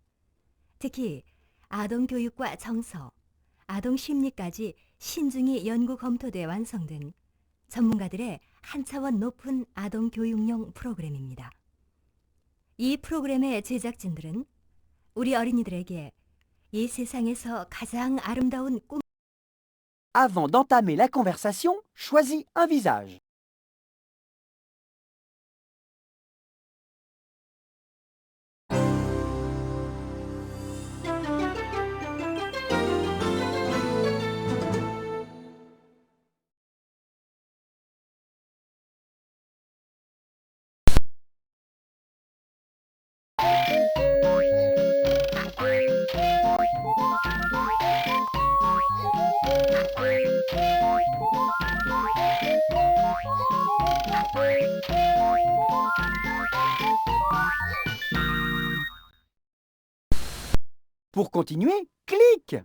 특히 아동 교육과 정서, 아동 심리까지 신중히 연구 검토돼 완성된 전문가들의 한 차원 높은 아동 교육용 프로그램입니다. 이 프로그램의 제작진들은 우리 어린이들에게 이 세상에서 가장 아름다운 꿈. Avant d'entamer la conversation, choisis un visage. Pour continuer, clique.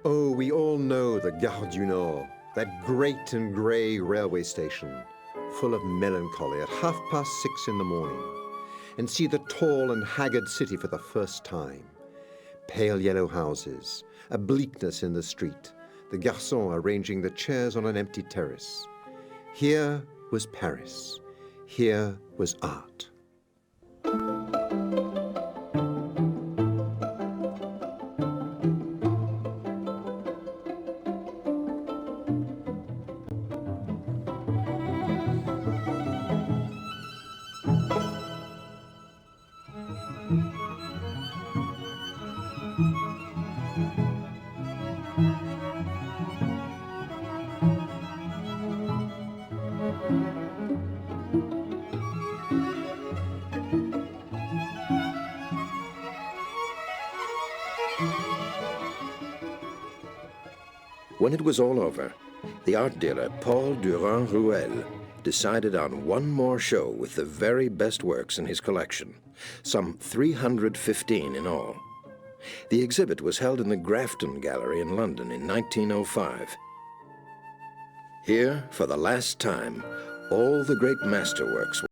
Oh, we all know the Gare du Nord, that great and grey railway station, full of melancholy at 6:30 in the morning, and see the tall and haggard city for the first time. Pale yellow houses, a bleakness in the street, the garçon arranging the chairs on an empty terrace. Here was Paris. Here was art. when it was all over, the art dealer Paul Durand-Ruel decided on one more show with the very best works in his collection, some 315 in all. The exhibit was held in the Grafton Gallery in London in 1905. Here, for the last time, all the great masterworks were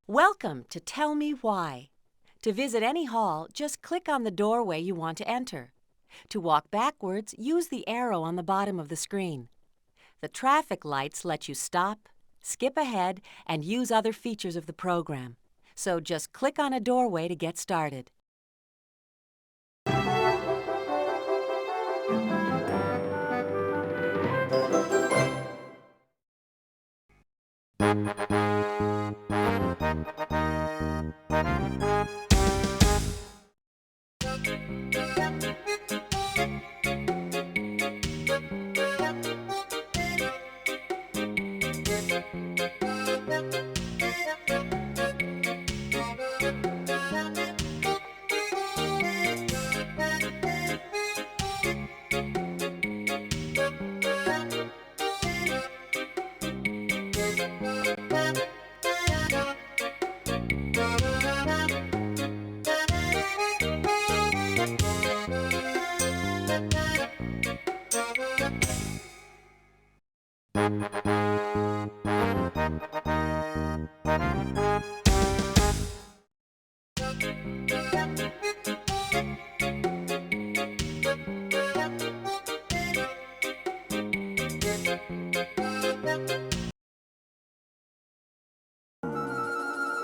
Welcome to Tell Me Why. To visit any hall, just click on the doorway you want to enter. To walk backwards, use the arrow on the bottom of the screen. The traffic lights let you stop, skip ahead, and use other features of the program. So just click on a doorway to get started.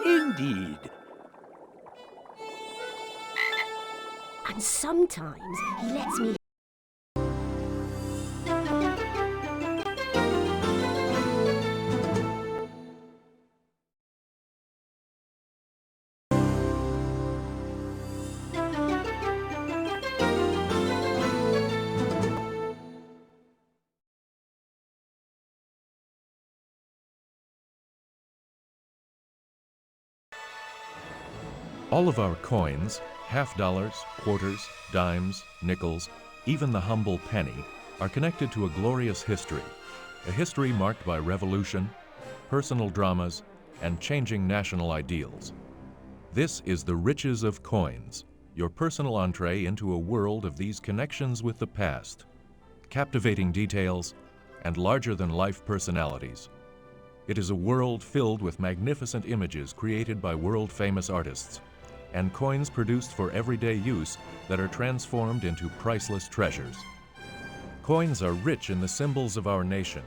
Indeed. And sometimes he lets me... All of our coins, half dollars, quarters, dimes, nickels, even the humble penny, are connected to a glorious history, a history marked by revolution, personal dramas, and changing national ideals. This is the riches of coins, your personal entree into a world of these connections with the past, captivating details, and larger-than-life personalities. It is a world filled with magnificent images created by world-famous artists, and coins produced for everyday use that are transformed into priceless treasures. Coins are rich in the symbols of our nation.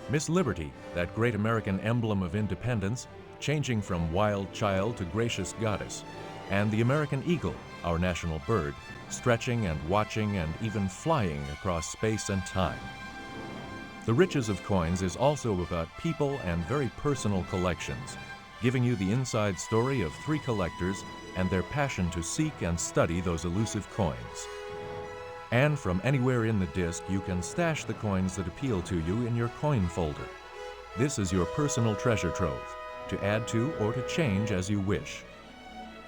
Miss Liberty, that great American emblem of independence, changing from wild child to gracious goddess, and the American eagle, our national bird, stretching and watching and even flying across space and time. The riches of coins is also about people and very personal collections, giving you the inside story of three collectors and their passion to seek and study those elusive coins. And from anywhere in the disc, you can stash the coins that appeal to you in your coin folder. This is your personal treasure trove, to add to or to change as you wish.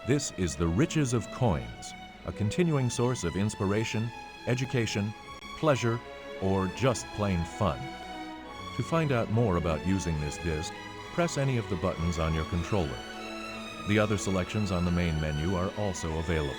This is the riches of coins, a continuing source of inspiration, education, pleasure, or just plain fun. To find out more about using this disc, press any of the buttons on your controller. The other selections on the main menu are also available.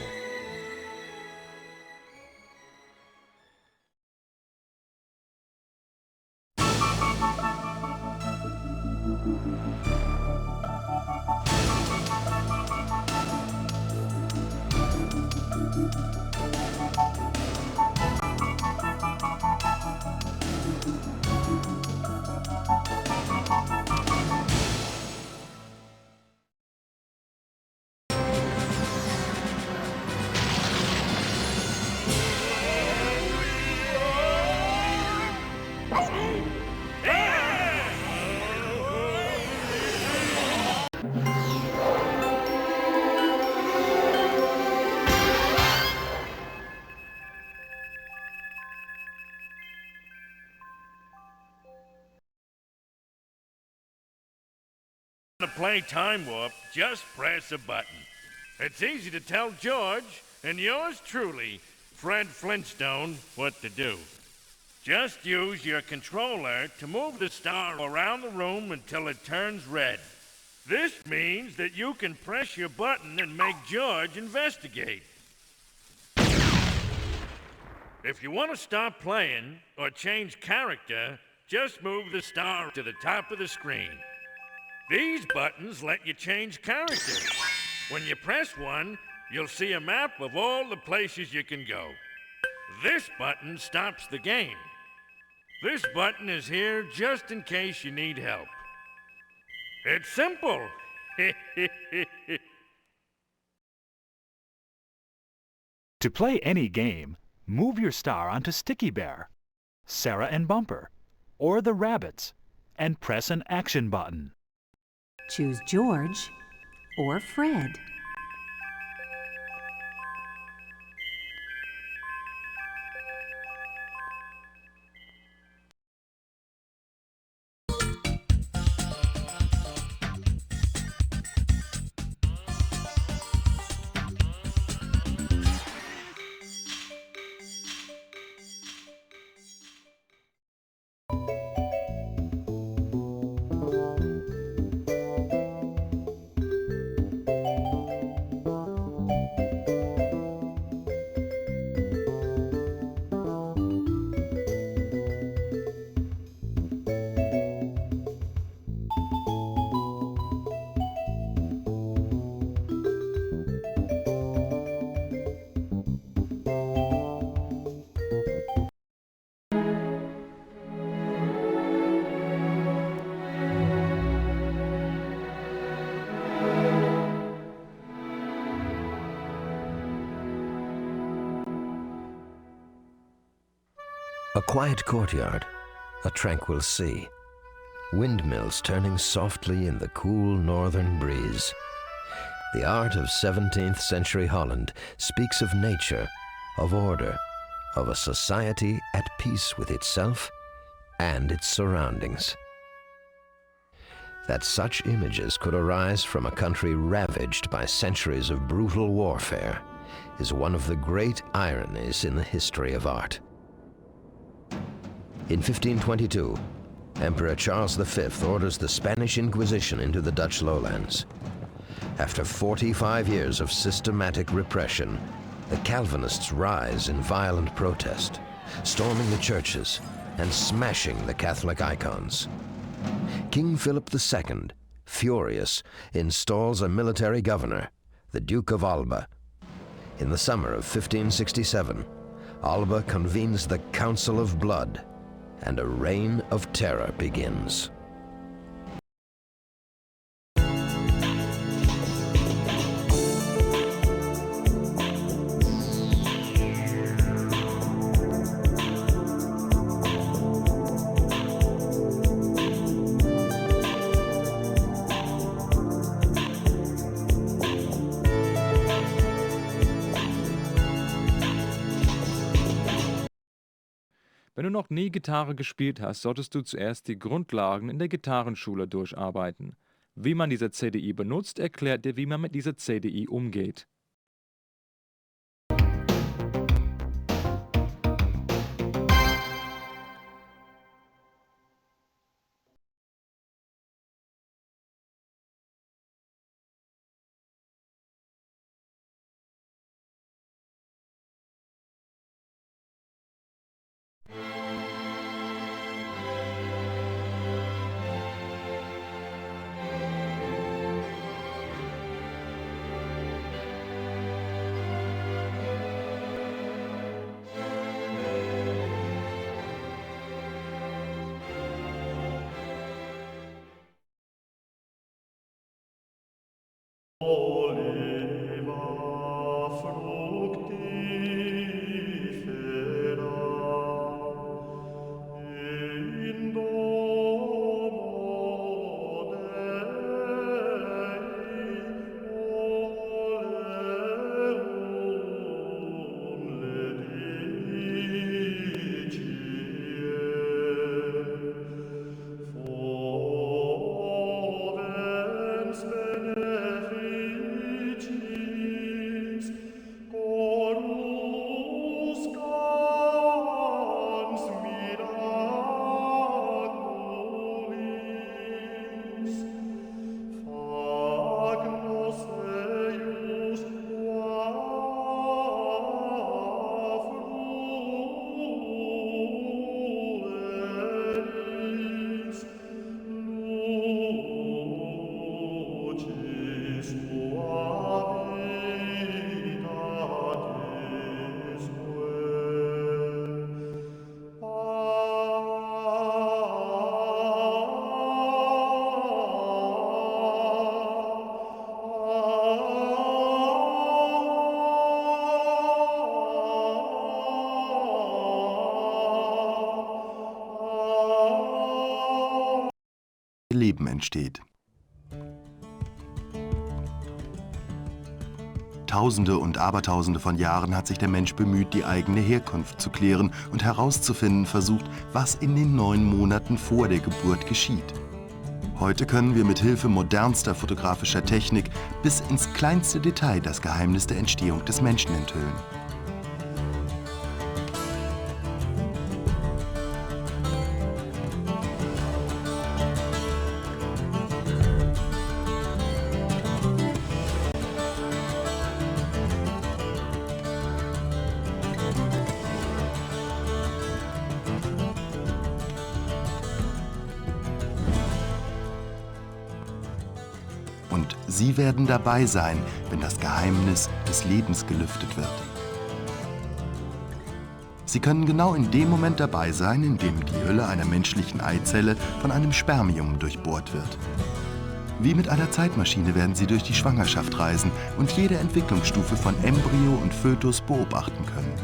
To play Time Warp, just press a button. It's easy to tell George and yours truly, Fred Flintstone, what to do. Just use your controller to move the star around the room until it turns red. This means that you can press your button and make George investigate. If you want to stop playing or change character, just move the star to the top of the screen. These buttons let you change characters. When you press one, you'll see a map of all the places you can go. This button stops the game. This button is here just in case you need help. It's simple. To play any game, move your star onto Sticky Bear, Sarah and Bumper, or the Rabbits, and press an action button. Choose George or Fred. A quiet courtyard, a tranquil sea, windmills turning softly in the cool northern breeze. The art of 17th century Holland speaks of nature, of order, of a society at peace with itself and its surroundings. That such images could arise from a country ravaged by centuries of brutal warfare is one of the great ironies in the history of art. In 1522, Emperor Charles V orders the Spanish Inquisition into the Dutch lowlands. After 45 years of systematic repression, the Calvinists rise in violent protest, storming the churches and smashing the Catholic icons. King Philip II, furious, installs a military governor, the Duke of Alba. In the summer of 1567, Alba convenes the Council of Blood, and a reign of terror begins. Wenn du noch nie Gitarre gespielt hast, solltest du zuerst die Grundlagen in der Gitarrenschule durcharbeiten. Wie man diese CDI benutzt, erklärt dir, wie man mit dieser CDI umgeht. Leben entsteht. Tausende und Abertausende von Jahren hat sich der Mensch bemüht, die eigene Herkunft zu klären und herauszufinden versucht, was in den 9 Monaten vor der Geburt geschieht. Heute können wir mit Hilfe modernster fotografischer Technik bis ins kleinste Detail das Geheimnis der Entstehung des Menschen enthüllen. Und Sie werden dabei sein, wenn das Geheimnis des Lebens gelüftet wird. Sie können genau in dem Moment dabei sein, in dem die Hülle einer menschlichen Eizelle von einem Spermium durchbohrt wird. Wie mit einer Zeitmaschine werden Sie durch die Schwangerschaft reisen und jede Entwicklungsstufe von Embryo und Fötus beobachten können.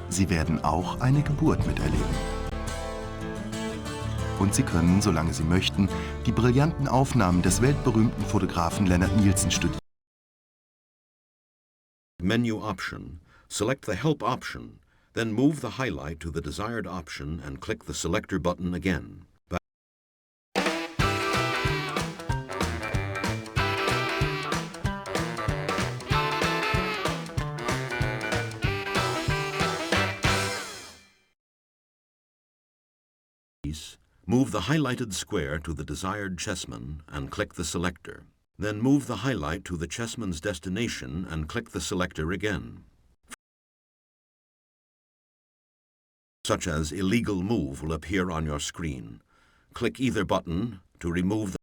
Sie werden auch eine Geburt miterleben. Und Sie können, solange Sie möchten, die brillanten Aufnahmen des weltberühmten Fotografen Leonard Nielsen studieren. Menu option, select the Help option, then move the highlight to the desired option and click the Selector button again. Move the highlighted square to the desired chessman and click the selector. Then move the highlight to the chessman's destination and click the selector again. Such as illegal move will appear on your screen. Click either button to remove the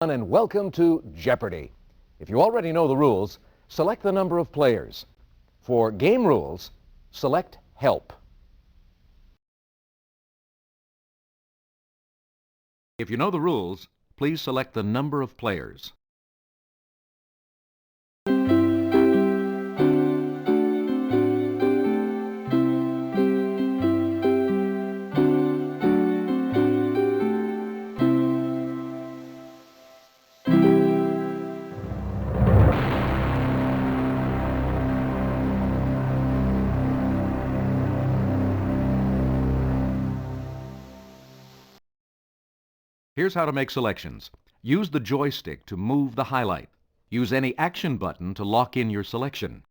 And welcome to Jeopardy! If you already know the rules, select the number of players. For game rules, select Help. If you know the rules, please select the number of players. Here's how to make selections. Use the joystick to move the highlight. Use any action button to lock in your selection.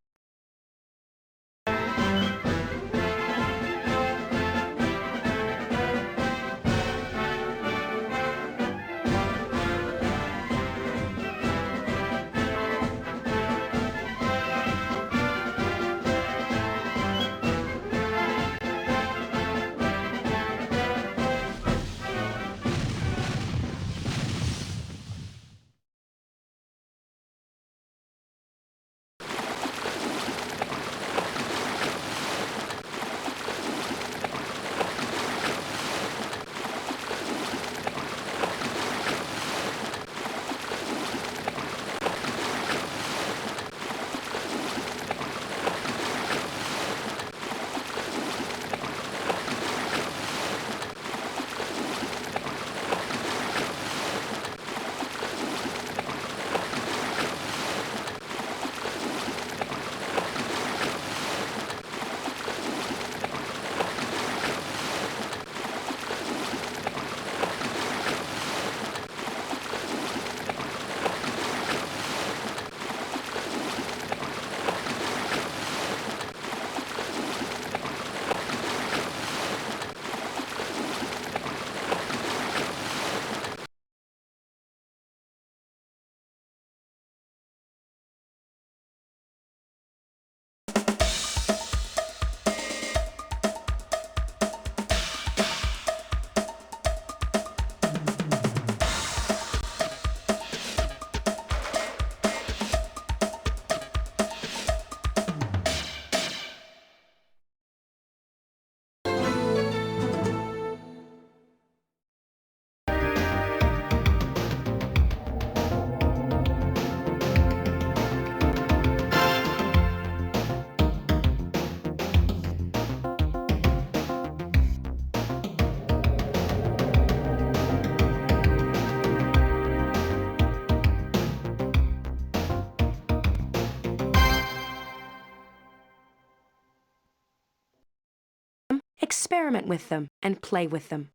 Experiment with them and play with them.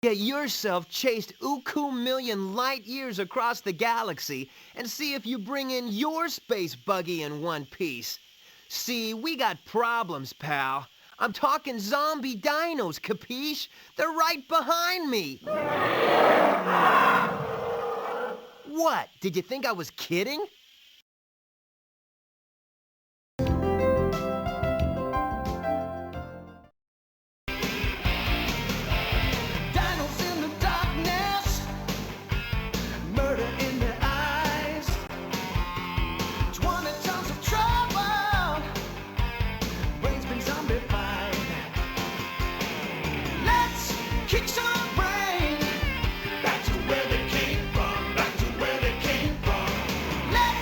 Get yourself chased uku million light years across the galaxy and see if you bring in your space buggy in one piece. See, we got problems, pal. I'm talking zombie dinos, capiche? They're right behind me. What? Did you think I was kidding? Back to where they came from, back to where they came from. Let's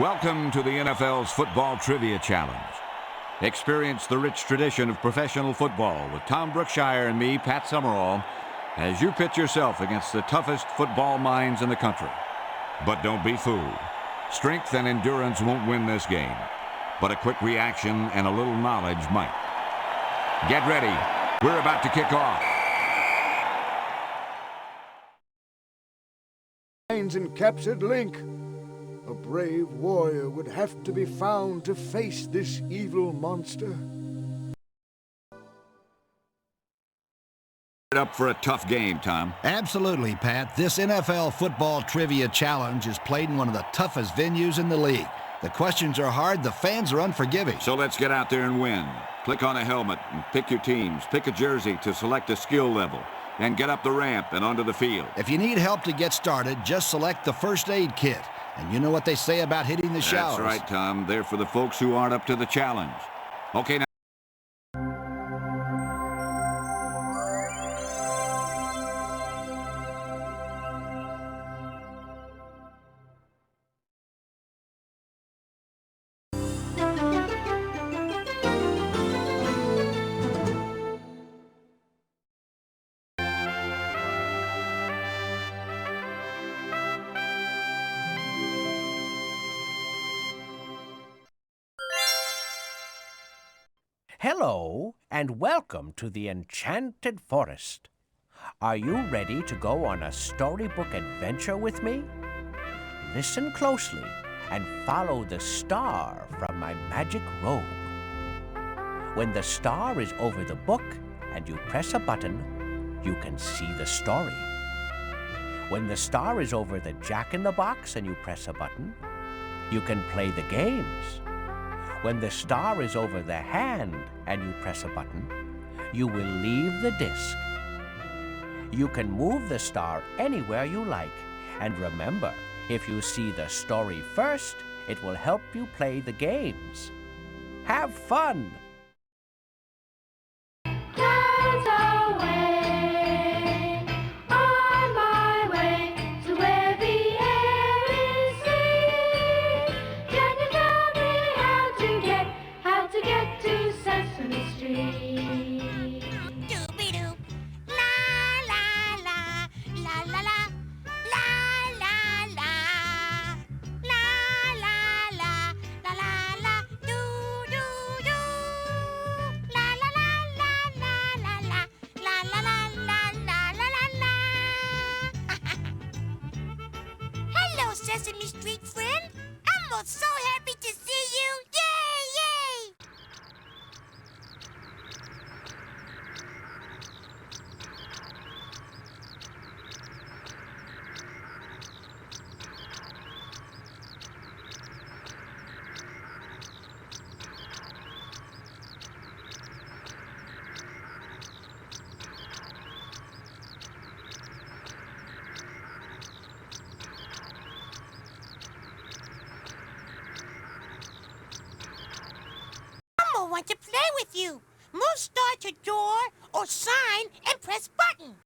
Welcome to the NFL's Football Trivia Challenge. Experience the rich tradition of professional football with Tom Brookshire and me, Pat Summerall, as you pit yourself against the toughest football minds in the country. But don't be fooled. Strength and endurance won't win this game, but a quick reaction and a little knowledge might. Get ready. We're about to kick off. And captured Link. A brave warrior would have to be found to face this evil monster. Up for a tough game, Tom. Absolutely, Pat. This NFL Football Trivia Challenge is played in one of the toughest venues in the league. The questions are hard, the fans are unforgiving. So let's get out there and win. Click on a helmet and pick your teams. Pick a jersey to select a skill level. And get up the ramp and onto the field. If you need help to get started, just select the first aid kit. And you know what they say about hitting the showers. That's right, Tom. They're for the folks who aren't up to the challenge. Okay, now. Hello, and welcome to the Enchanted Forest. Are you ready to go on a storybook adventure with me? Listen closely and follow the star from my magic robe. When the star is over the book and you press a button, you can see the story. When the star is over the Jack-in-the-Box and you press a button, you can play the games. When the star is over the hand and you press a button, you will leave the disc. You can move the star anywhere you like. And remember, if you see the story first, it will help you play the games. Have fun! Sesame Street friend. I'm so happy to see you. Yay, yay! Want to play with you. Move star to door or sign and press button.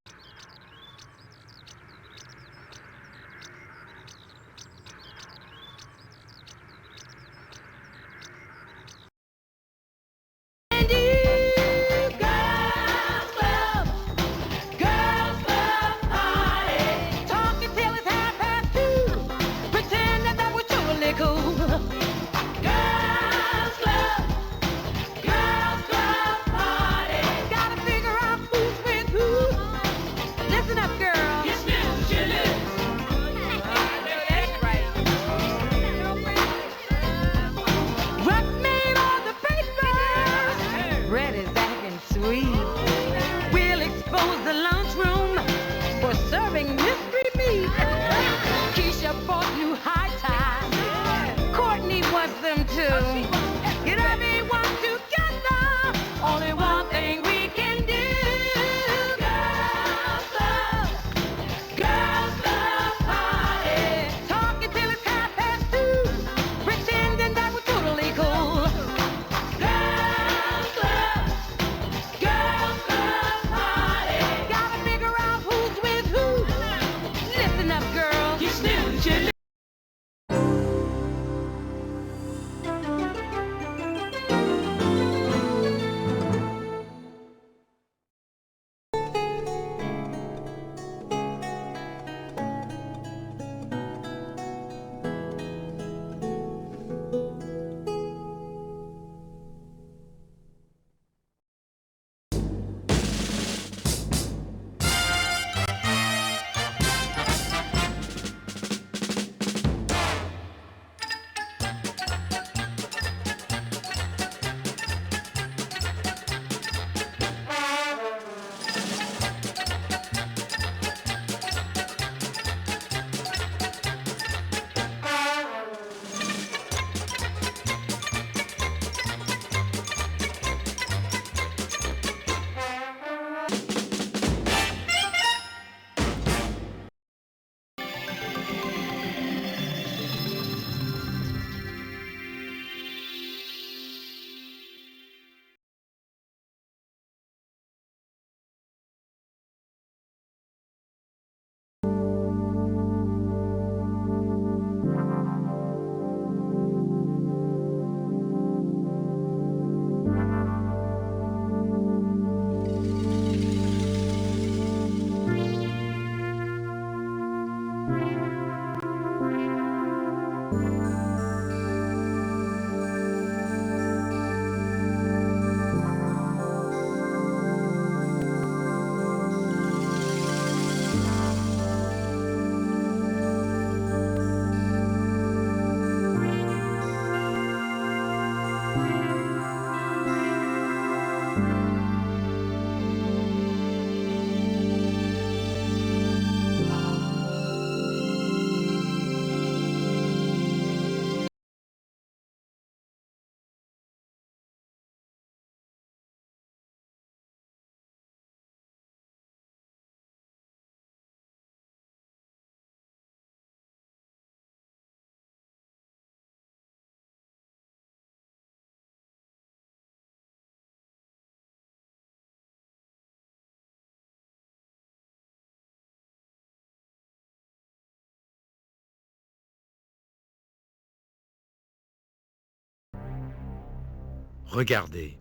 Regardez,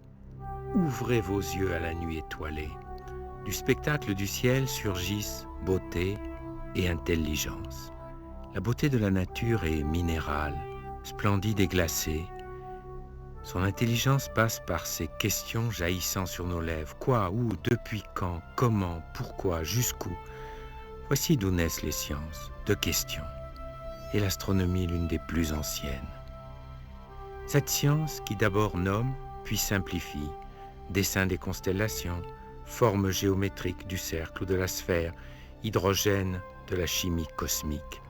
ouvrez vos yeux à la nuit étoilée. Du spectacle du ciel surgissent beauté et intelligence. La beauté de la nature est minérale, splendide et glacée. Son intelligence passe par ces questions jaillissant sur nos lèvres. Quoi, où, depuis quand, comment, pourquoi, jusqu'où? Voici d'où naissent les sciences, de questions. Et l'astronomie l'une des plus anciennes. Cette science qui d'abord nomme, puis simplifie, dessin des constellations, forme géométrique du cercle ou de la sphère, hydrogène de la chimie cosmique.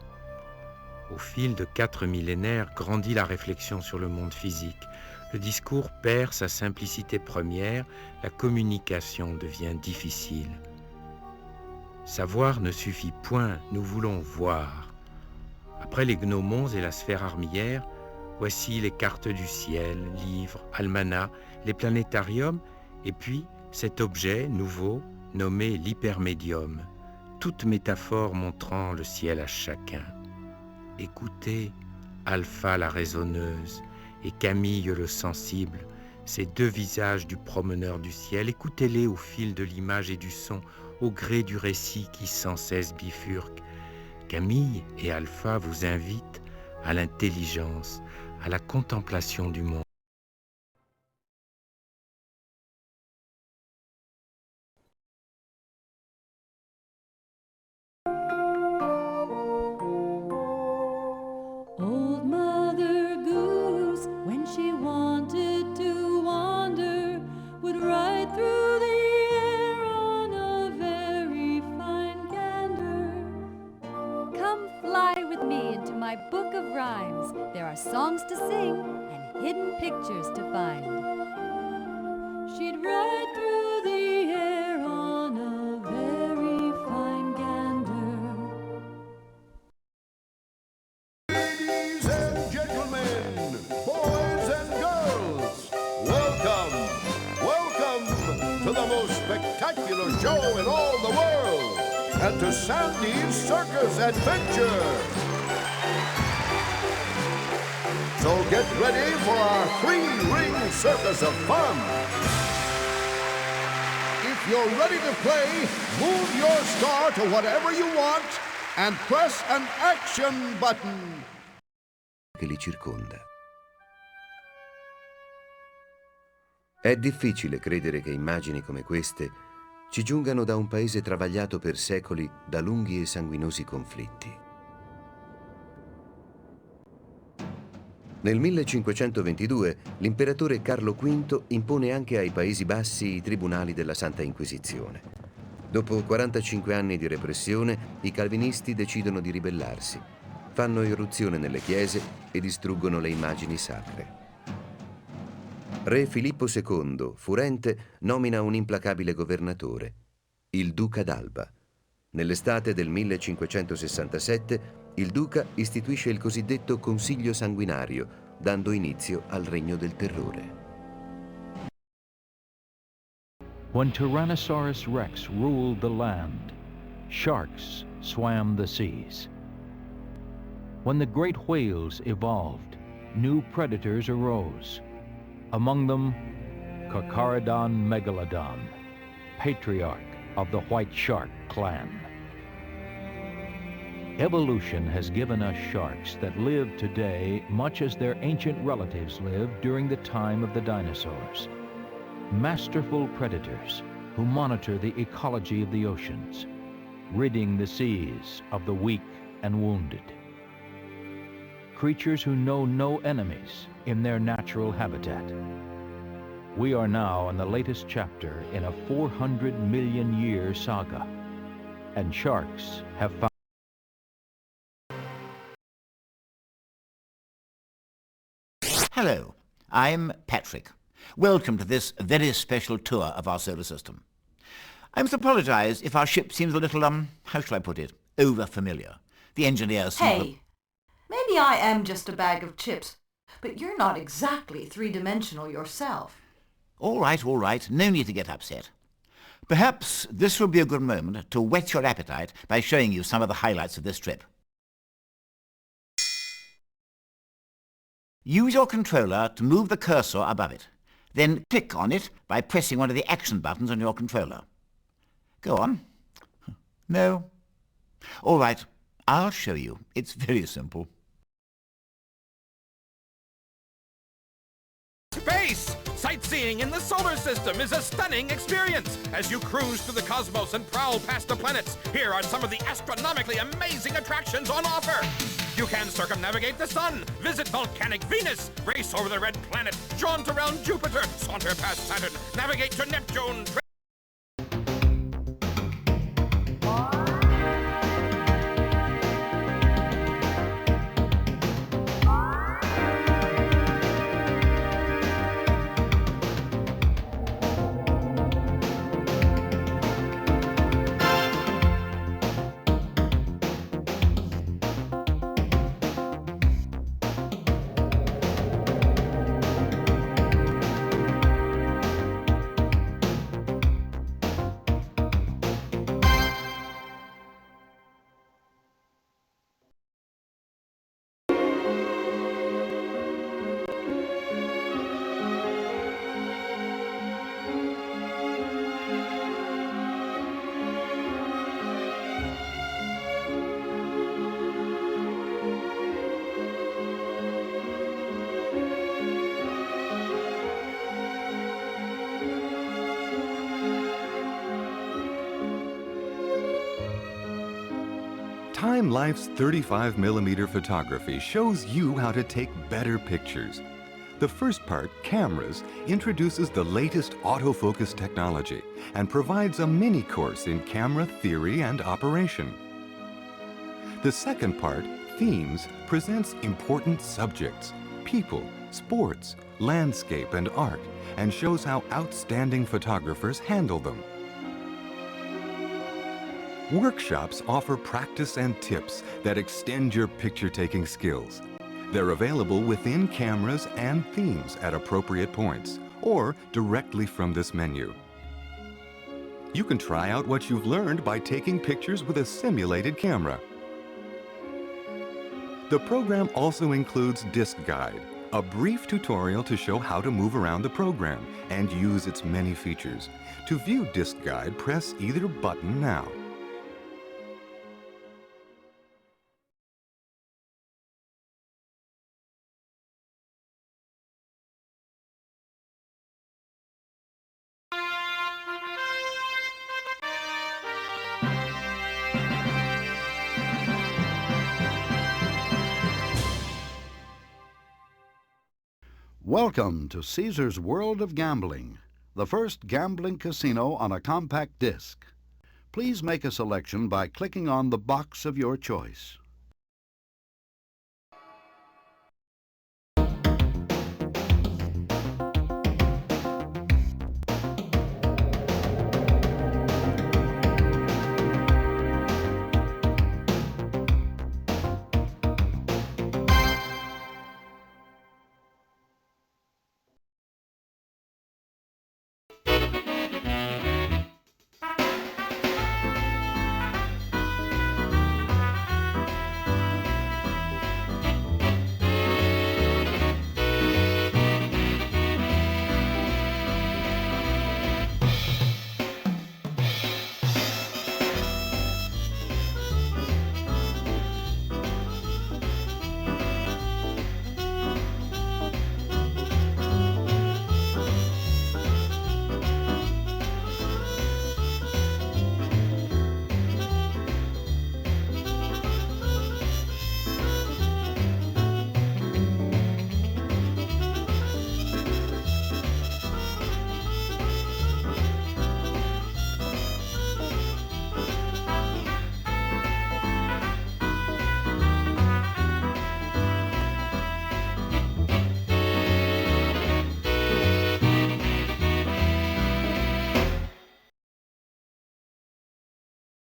Au fil de 4 millénaires grandit la réflexion sur le monde physique. Le discours perd sa simplicité première, la communication devient difficile. Savoir ne suffit point, nous voulons voir. Après les gnomons et la sphère armillaire, voici les cartes du ciel, livres, almanachs, les planétariums, et puis cet objet nouveau nommé l'hypermédium, toute métaphore montrant le ciel à chacun. Écoutez Alpha la raisonneuse et Camille le sensible, ces deux visages du promeneur du ciel, écoutez-les au fil de l'image et du son, au gré du récit qui sans cesse bifurque. Camille et Alpha vous invitent à l'intelligence, à la contemplation du monde. Old Mother Goose, when she wanted to wander, would ride through the air on a very fine gander. Come fly with me into my book of rhymes. There are songs to sing and hidden pictures to find. She'd ride through the air on a very fine gander. Ladies and gentlemen, boys and girls, welcome to the most spectacular show in all the world, and to Sandy's Circus Adventure. So get ready for our three-ring circus of fun. If you're ready to play, move your star to whatever you want and press an action button. Che li circonda. È difficile credere che immagini come queste ci giungano da un paese travagliato per secoli da lunghi e sanguinosi conflitti. Nel 1522 l'imperatore Carlo V impone anche ai Paesi Bassi i tribunali della Santa Inquisizione. Dopo 45 anni di repressione, i calvinisti decidono di ribellarsi. Fanno irruzione nelle chiese e distruggono le immagini sacre. Re Filippo II, furente, nomina un implacabile governatore, il duca d'Alba. Nell'estate del 1567 il duca istituisce il cosiddetto Consiglio Sanguinario, dando inizio al regno del terrore. When Tyrannosaurus Rex ruled the land, sharks swam the seas. When the great whales evolved, new predators arose. Among them, Carcharodon megalodon, patriarch of the white shark clan. Evolution has given us sharks that live today much as their ancient relatives lived during the time of the dinosaurs. Masterful predators who monitor the ecology of the oceans, ridding the seas of the weak and wounded. Creatures who know no enemies in their natural habitat. We are now in the latest chapter in a 400 million year saga, and sharks have found. Hello, I'm Patrick. Welcome to this very special tour of our solar system. I must apologize if our ship seems a little, how shall I put it, over-familiar. The engineers seem Hey, maybe I am just a bag of chips, but you're not exactly three-dimensional yourself. All right, no need to get upset. Perhaps this will be a good moment to whet your appetite by showing you some of the highlights of this trip. Use your controller to move the cursor above it. Then click on it by pressing one of the action buttons on your controller. Go on. No? All right, I'll show you. It's very simple. Space! Sightseeing in the solar system is a stunning experience. As you cruise through the cosmos and prowl past the planets, here are some of the astronomically amazing attractions on offer. You can circumnavigate the sun, visit volcanic Venus, race over the red planet, jaunt around Jupiter, saunter past Saturn, navigate to Neptune. Time Life's 35mm photography shows you how to take better pictures. The first part, Cameras, introduces the latest autofocus technology and provides a mini course in camera theory and operation. The second part, Themes, presents important subjects, people, sports, landscape, and art, and shows how outstanding photographers handle them. Workshops offer practice and tips that extend your picture-taking skills. They're available within Cameras and Themes at appropriate points, or directly from this menu. You can try out what you've learned by taking pictures with a simulated camera. The program also includes Disc Guide, a brief tutorial to show how to move around the program and use its many features. To view Disc Guide, press either button now. Welcome to Caesar's World of Gambling, the first gambling casino on a compact disc. Please make a selection by clicking on the box of your choice.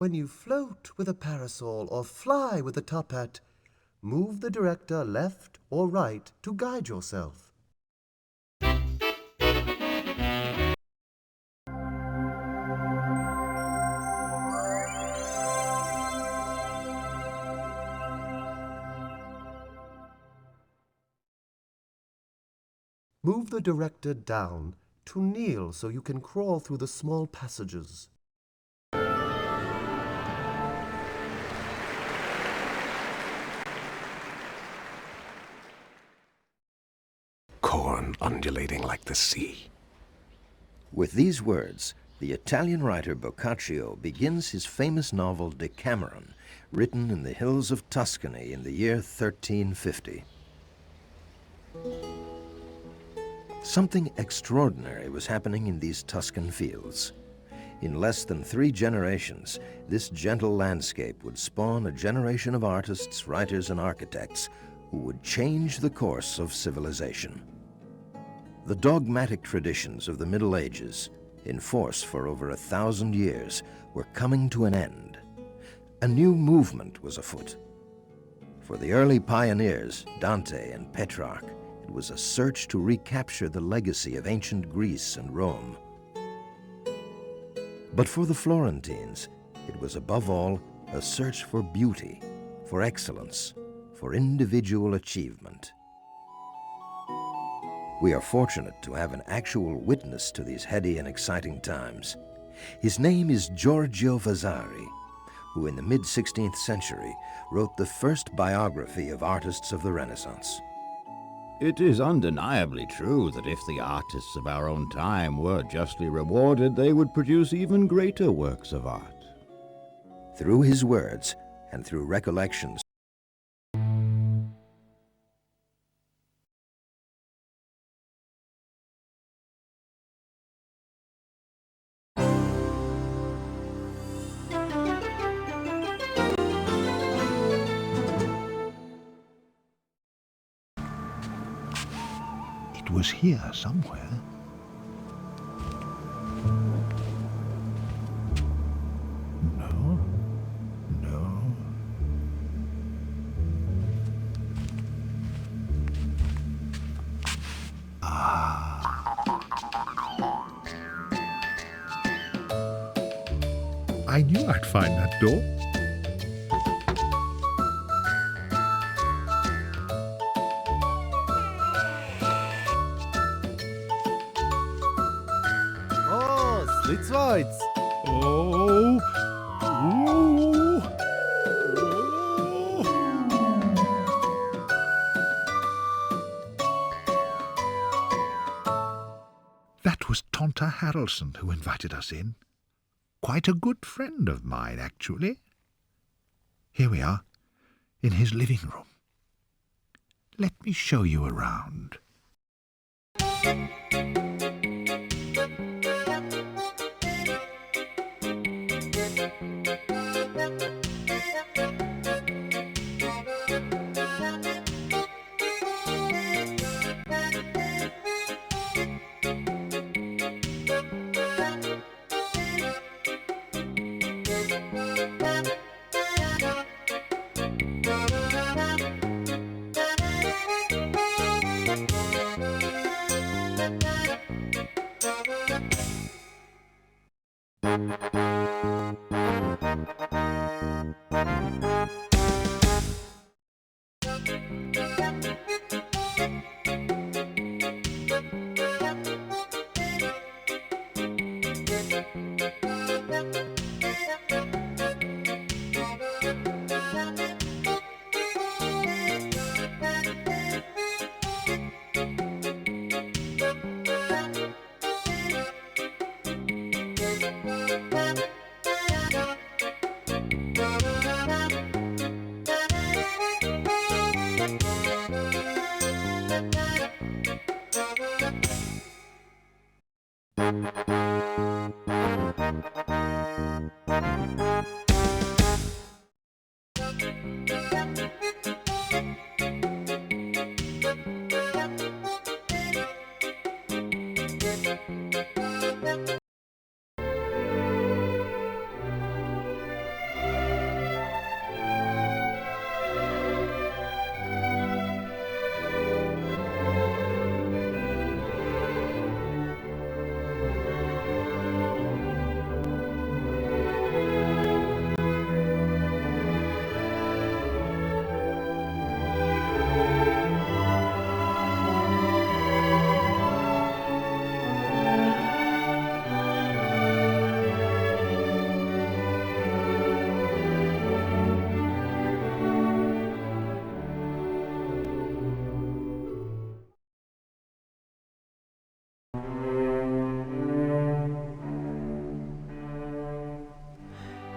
When you float with a parasol or fly with a top hat, move the director left or right to guide yourself. Move the director down to kneel so you can crawl through the small passages. Corn undulating like the sea. With these words, the Italian writer Boccaccio begins his famous novel Decameron, written in the hills of Tuscany in the year 1350. Something extraordinary was happening in these Tuscan fields. In less than 3 generations, this gentle landscape would spawn a generation of artists, writers, and architects who would change the course of civilization. The dogmatic traditions of the Middle Ages, in force for over 1,000 years, were coming to an end. A new movement was afoot. For the early pioneers, Dante and Petrarch, it was a search to recapture the legacy of ancient Greece and Rome. But for the Florentines, it was above all a search for beauty, for excellence, for individual achievement. We are fortunate to have an actual witness to these heady and exciting times. His name is Giorgio Vasari, who in the mid-16th century wrote the first biography of artists of the Renaissance. It is undeniably true that if the artists of our own time were justly rewarded, they would produce even greater works of art. Through his words and through recollections, It was here somewhere. No, no. I knew I'd find that door. Slitzweitz! Oh! Ooh! That was Tonta Harrelson who invited us in. Quite a good friend of mine, actually. Here we are, in his living room. Let me show you around.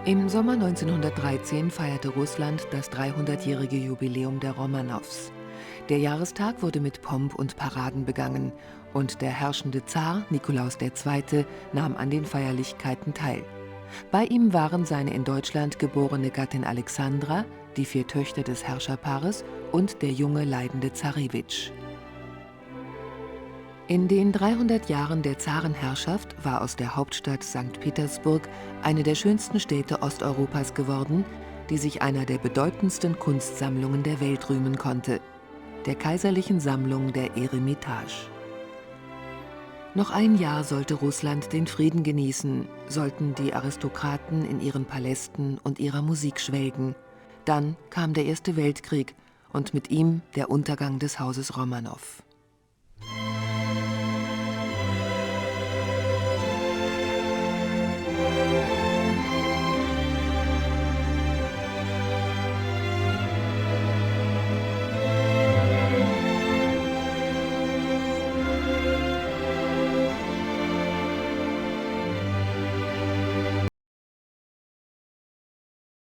Im Sommer 1913 feierte Russland das 300-jährige Jubiläum der Romanows. Der Jahrestag wurde mit Pomp und Paraden begangen und der herrschende Zar Nikolaus II. Nahm an den Feierlichkeiten teil. Bei ihm waren seine in Deutschland geborene Gattin Alexandra, die 4 Töchter des Herrscherpaares und der junge leidende Zarewitsch. In den 300 Jahren der Zarenherrschaft war aus der Hauptstadt St. Petersburg eine der schönsten Städte Osteuropas geworden, die sich einer der bedeutendsten Kunstsammlungen der Welt rühmen konnte, der kaiserlichen Sammlung der Eremitage. Noch ein Jahr sollte Russland den Frieden genießen, sollten die Aristokraten in ihren Palästen und ihrer Musik schwelgen. Dann kam der Erste Weltkrieg und mit ihm der Untergang des Hauses Romanow.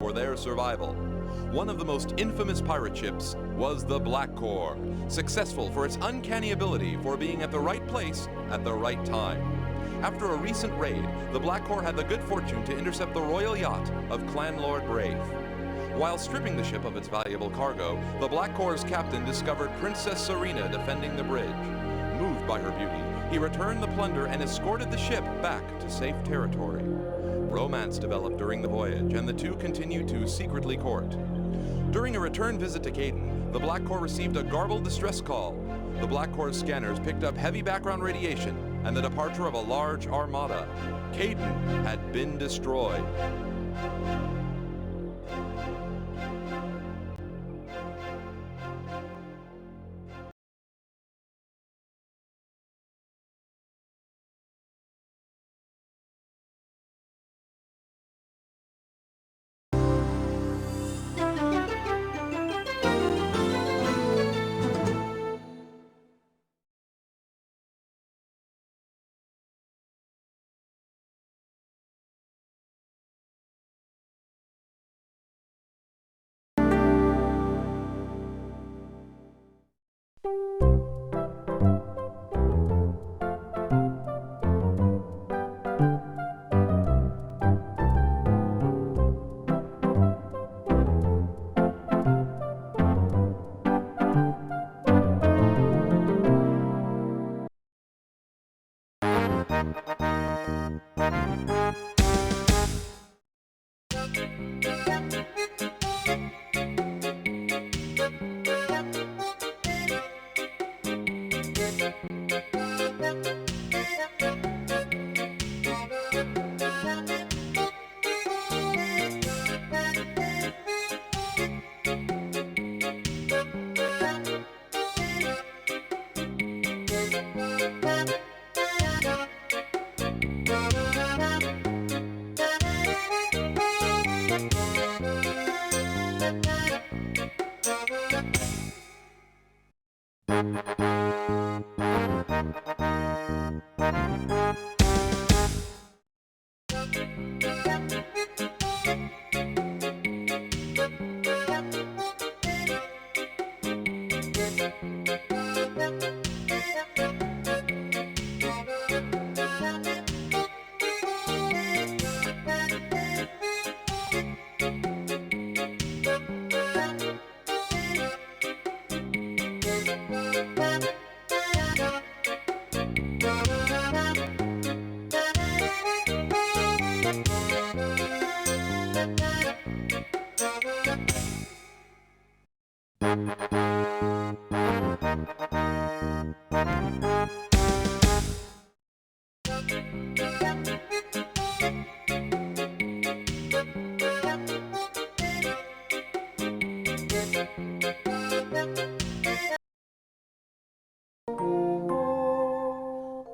For their survival. One of the most infamous pirate ships was the Black Corps, successful for its uncanny ability for being at the right place at the right time. After a recent raid, the Black Corps had the good fortune to intercept the royal yacht of Clan Lord Brave. While stripping the ship of its valuable cargo, the Black Corps' captain discovered Princess Serena defending the bridge. Moved by her beauty, he returned the plunder and escorted the ship back to safe territory. Romance developed during the voyage, and the two continued to secretly court. During a return visit to Caden, the Black Corps received a garbled distress call. The Black Corps scanners picked up heavy background radiation and the departure of a large armada. Caden had been destroyed.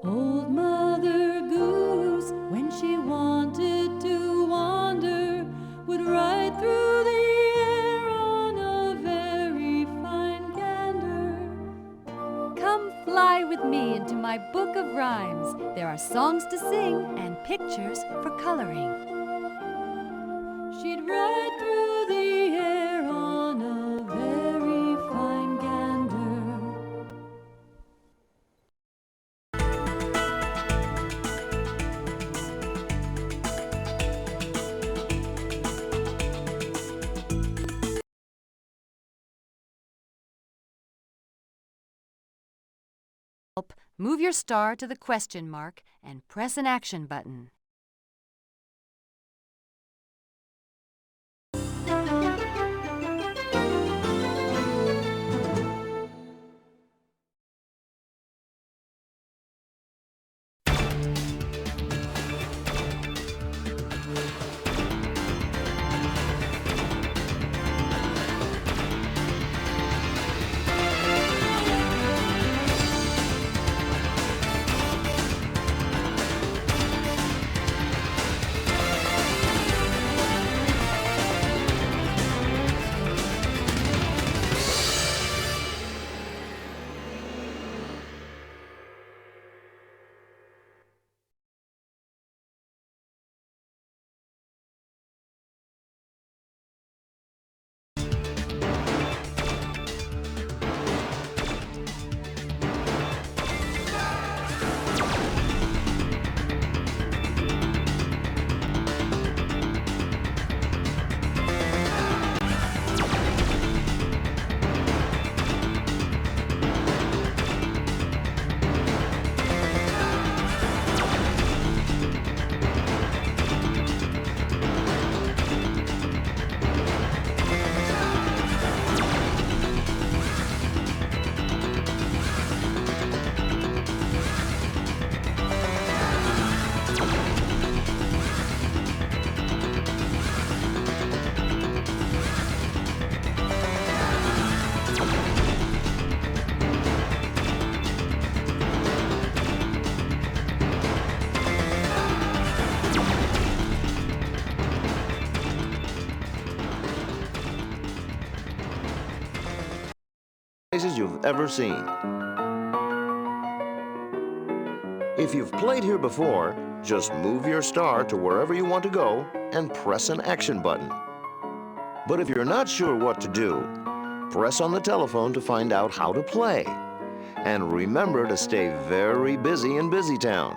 Old Mother Goose, when she wanted to wander, would ride through the air on a very fine gander. Come fly with me into my book of rhymes. There are songs to sing and pictures for coloring. She'd ride through the air on a very fine gander. Move your star to the question mark and press an action button. Places you've ever seen. If you've played here before, just move your star to wherever you want to go and press an action button. But if you're not sure what to do, press on the telephone to find out how to play. And remember to stay very busy in Busytown.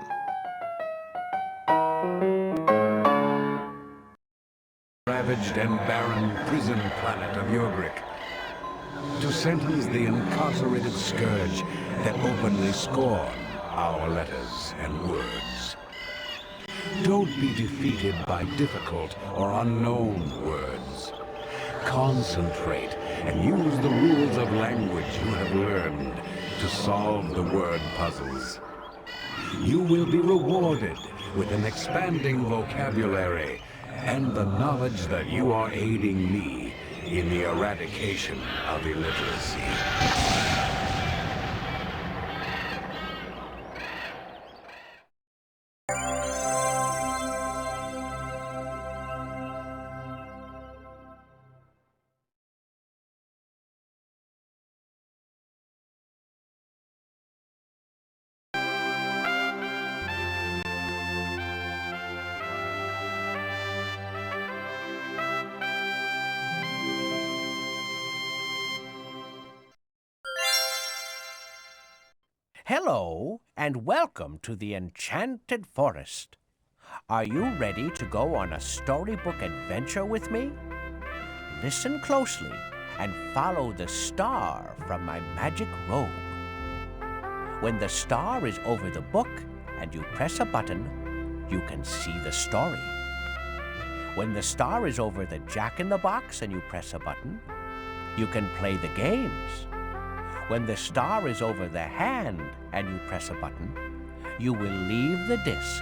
Ravaged and barren prison planet of Yogric, to sentence the incarcerated scourge that openly scorn our letters and words. Don't be defeated by difficult or unknown words. Concentrate and use the rules of language you have learned to solve the word puzzles. You will be rewarded with an expanding vocabulary and the knowledge that you are aiding me in the eradication of illiteracy. Hello, and welcome to the Enchanted Forest. Are you ready to go on a storybook adventure with me? Listen closely and follow the star from my magic robe. When the star is over the book and you press a button, you can see the story. When the star is over the Jack-in-the-Box and you press a button, you can play the games. When the star is over the hand and you press a button, you will leave the disc.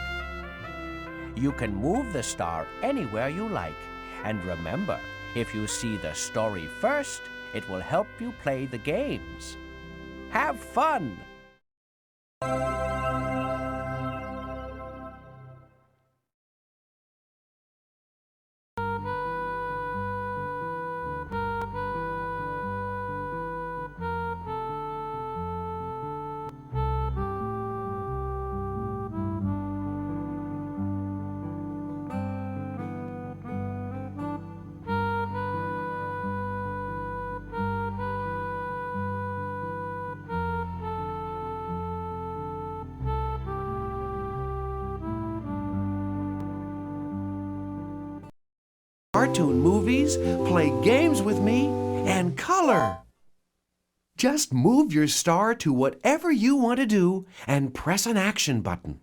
You can move the star anywhere you like. And remember, if you see the story first, it will help you play the games. Have fun! cartoon movies, play games with me, and color. Just move your star to whatever you want to do and press an action button.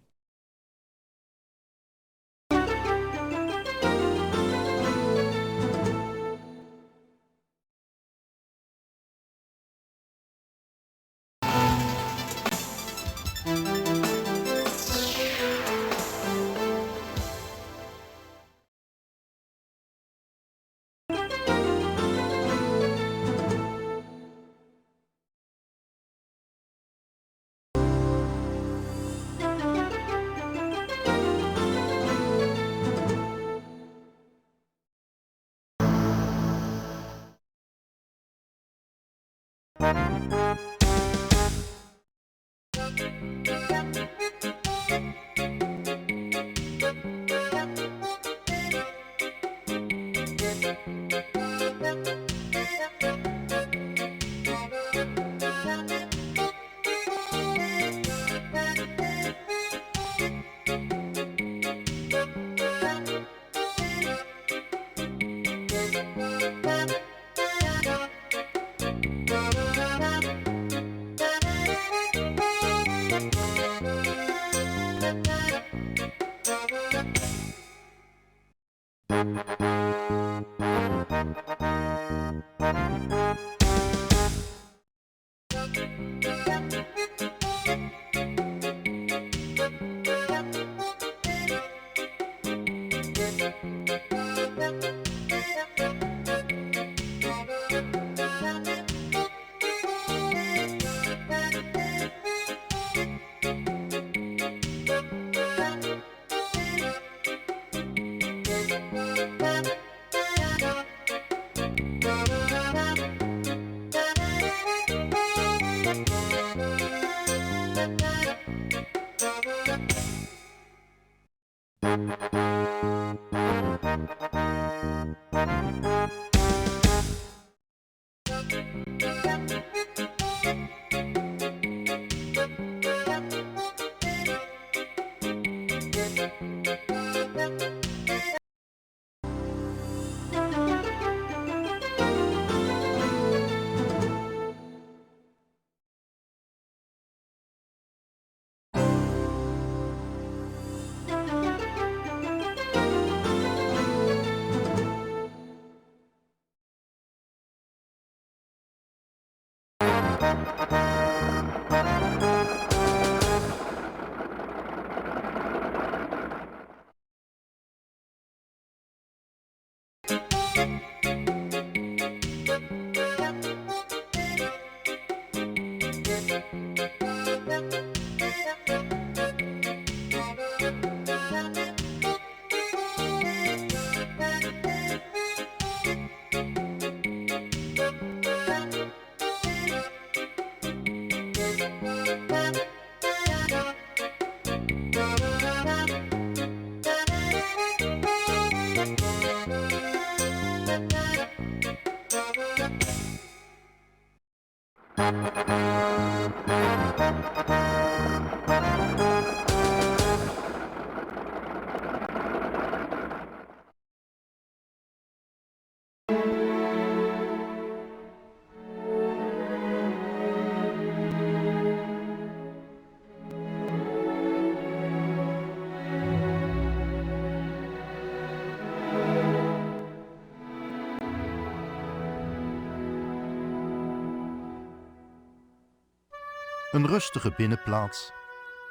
Een rustige binnenplaats,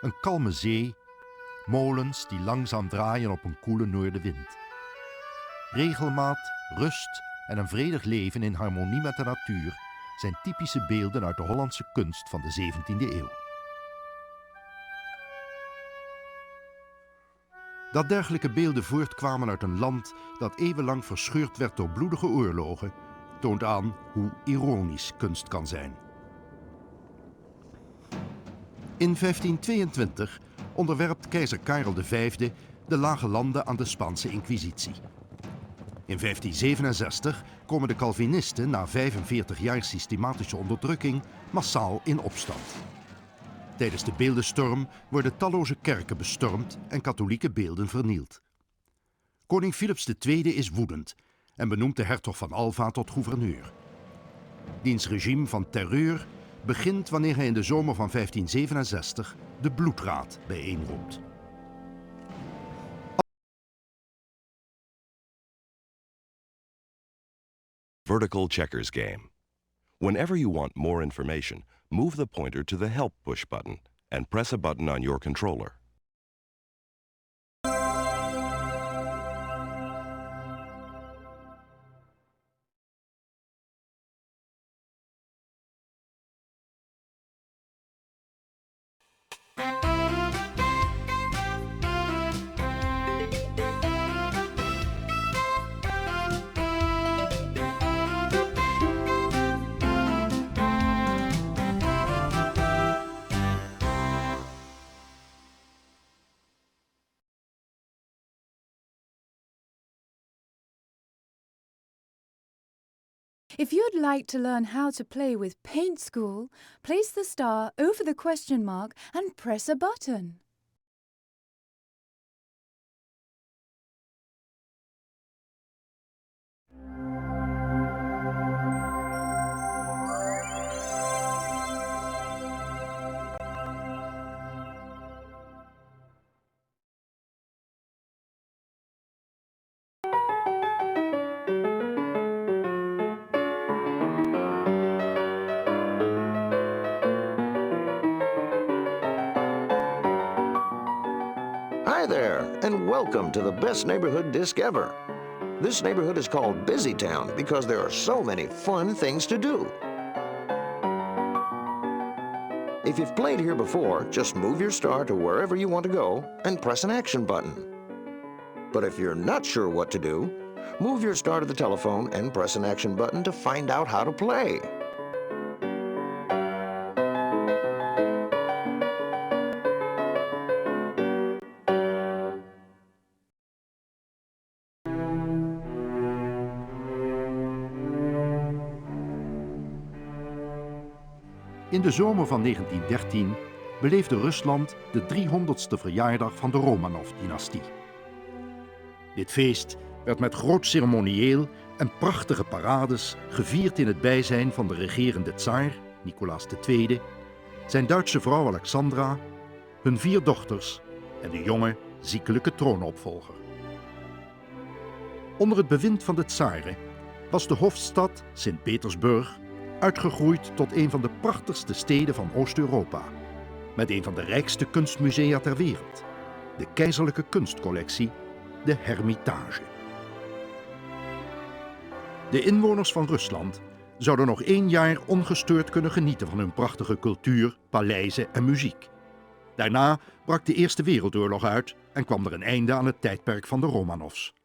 een kalme zee, molens die langzaam draaien op een koele noordenwind. Regelmaat, rust en een vredig leven in harmonie met de natuur zijn typische beelden uit de Hollandse kunst van de 17e eeuw. Dat dergelijke beelden voortkwamen uit een land dat eeuwenlang verscheurd werd door bloedige oorlogen, toont aan hoe ironisch kunst kan zijn. In 1522 onderwerpt keizer Karel V de Lage Landen aan de Spaanse Inquisitie. In 1567 komen de Calvinisten na 45 jaar systematische onderdrukking massaal in opstand. Tijdens de beeldenstorm worden talloze kerken bestormd en katholieke beelden vernield. Koning Philips II is woedend en benoemt de hertog van Alva tot gouverneur. Diens regime van terreur begint wanneer hij in de zomer van 1567 de bloedraad bijeenroept. Vertical checkers game. Whenever you want more information, move the pointer to the Help push button and press a button on your controller. If you'd like to learn how to play with Paint School, place the star over the question mark and press a button. Hi there, and welcome to the best neighborhood disc ever. This neighborhood is called Busy Town because there are so many fun things to do. If you've played here before, just move your star to wherever you want to go and press an action button. But if you're not sure what to do, move your star to the telephone and press an action button to find out how to play. In de zomer van 1913 beleefde Rusland de 300ste verjaardag van de Romanov-dynastie. Dit feest werd met groot ceremonieel en prachtige parades gevierd in het bijzijn van de regerende tsaar, Nicolaas II, zijn Duitse vrouw Alexandra, hun 4 dochters en de jonge, ziekelijke troonopvolger. Onder het bewind van de tsaren was de hoofdstad Sint-Petersburg uitgegroeid tot een van de prachtigste steden van Oost-Europa, met een van de rijkste kunstmusea ter wereld, de keizerlijke kunstcollectie, de Hermitage. De inwoners van Rusland zouden nog 1 jaar ongestoord kunnen genieten van hun prachtige cultuur, paleizen en muziek. Daarna brak de Eerste Wereldoorlog uit en kwam er een einde aan het tijdperk van de Romanovs.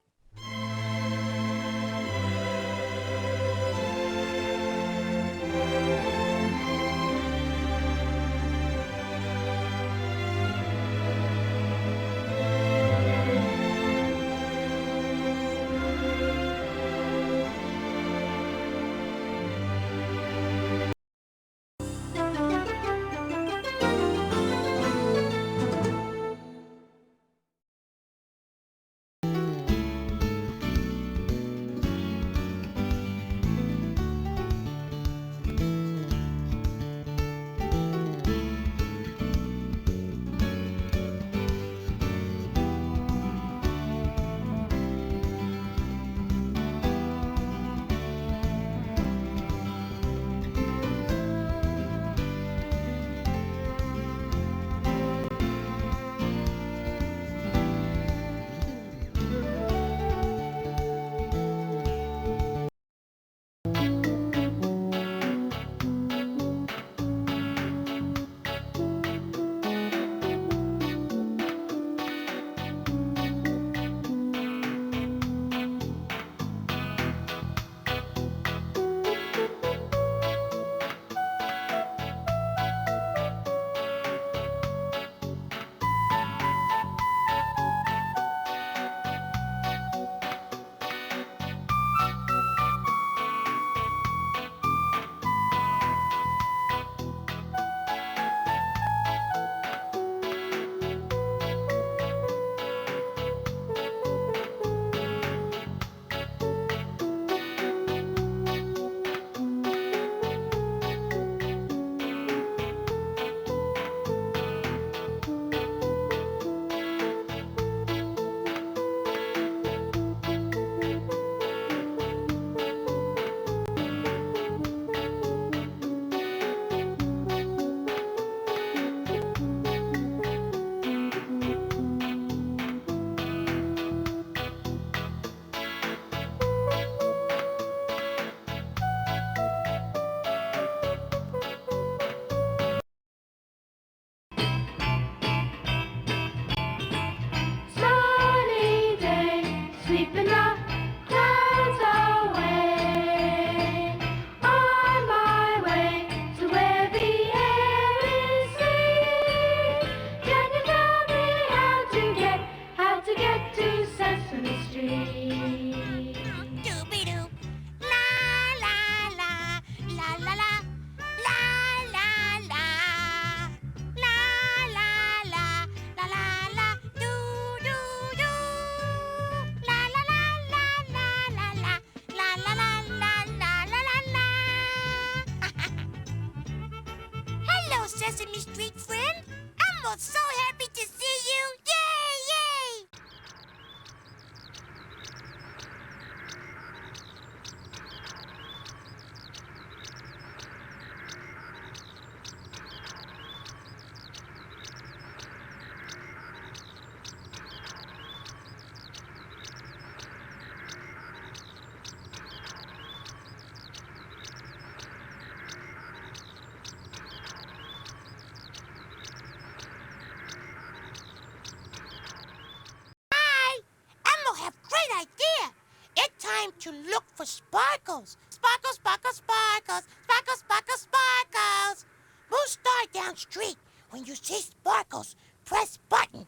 to look for sparkles. Sparkles, sparkles, sparkles, sparkles, sparkles, sparkles. Move star down street. When you see sparkles, press button.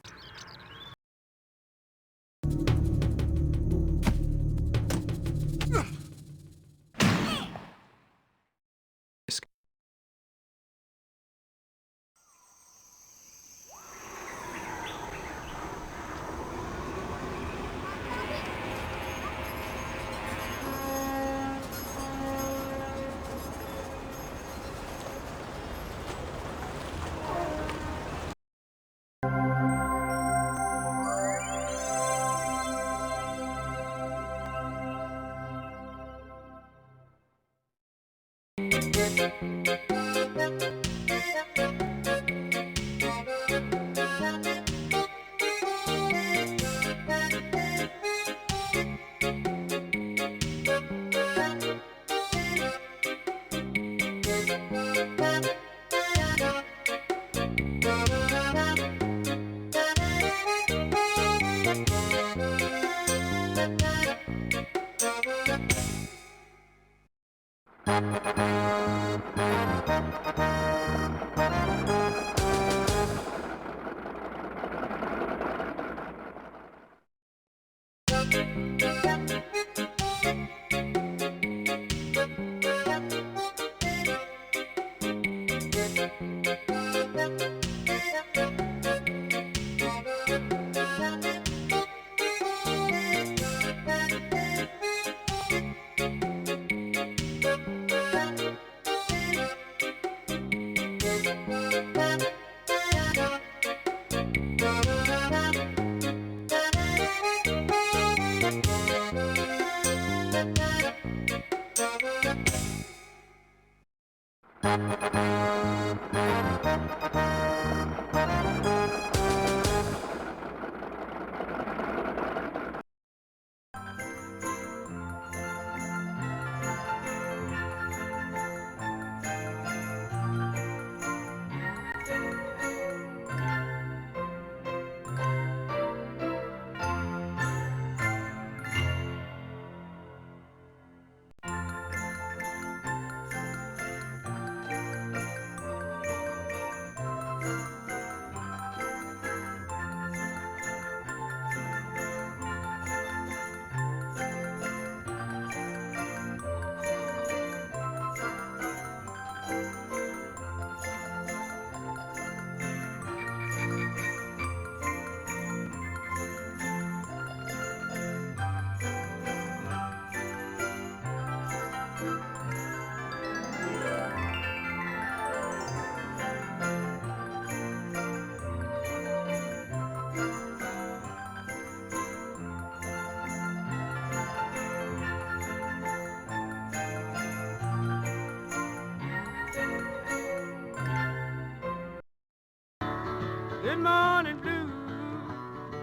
Good morning, blue.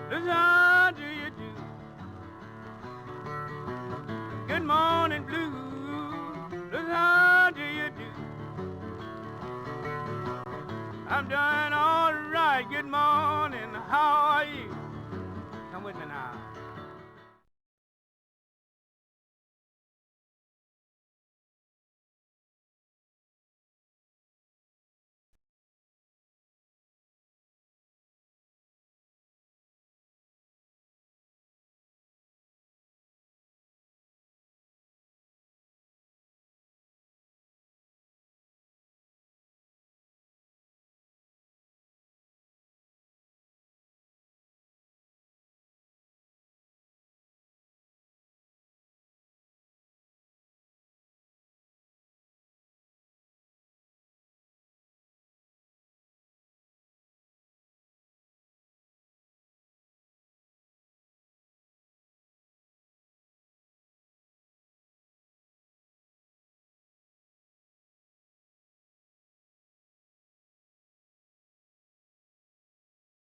Blues, how do you do? Good morning, blue. Blues, how do you do? I'm doing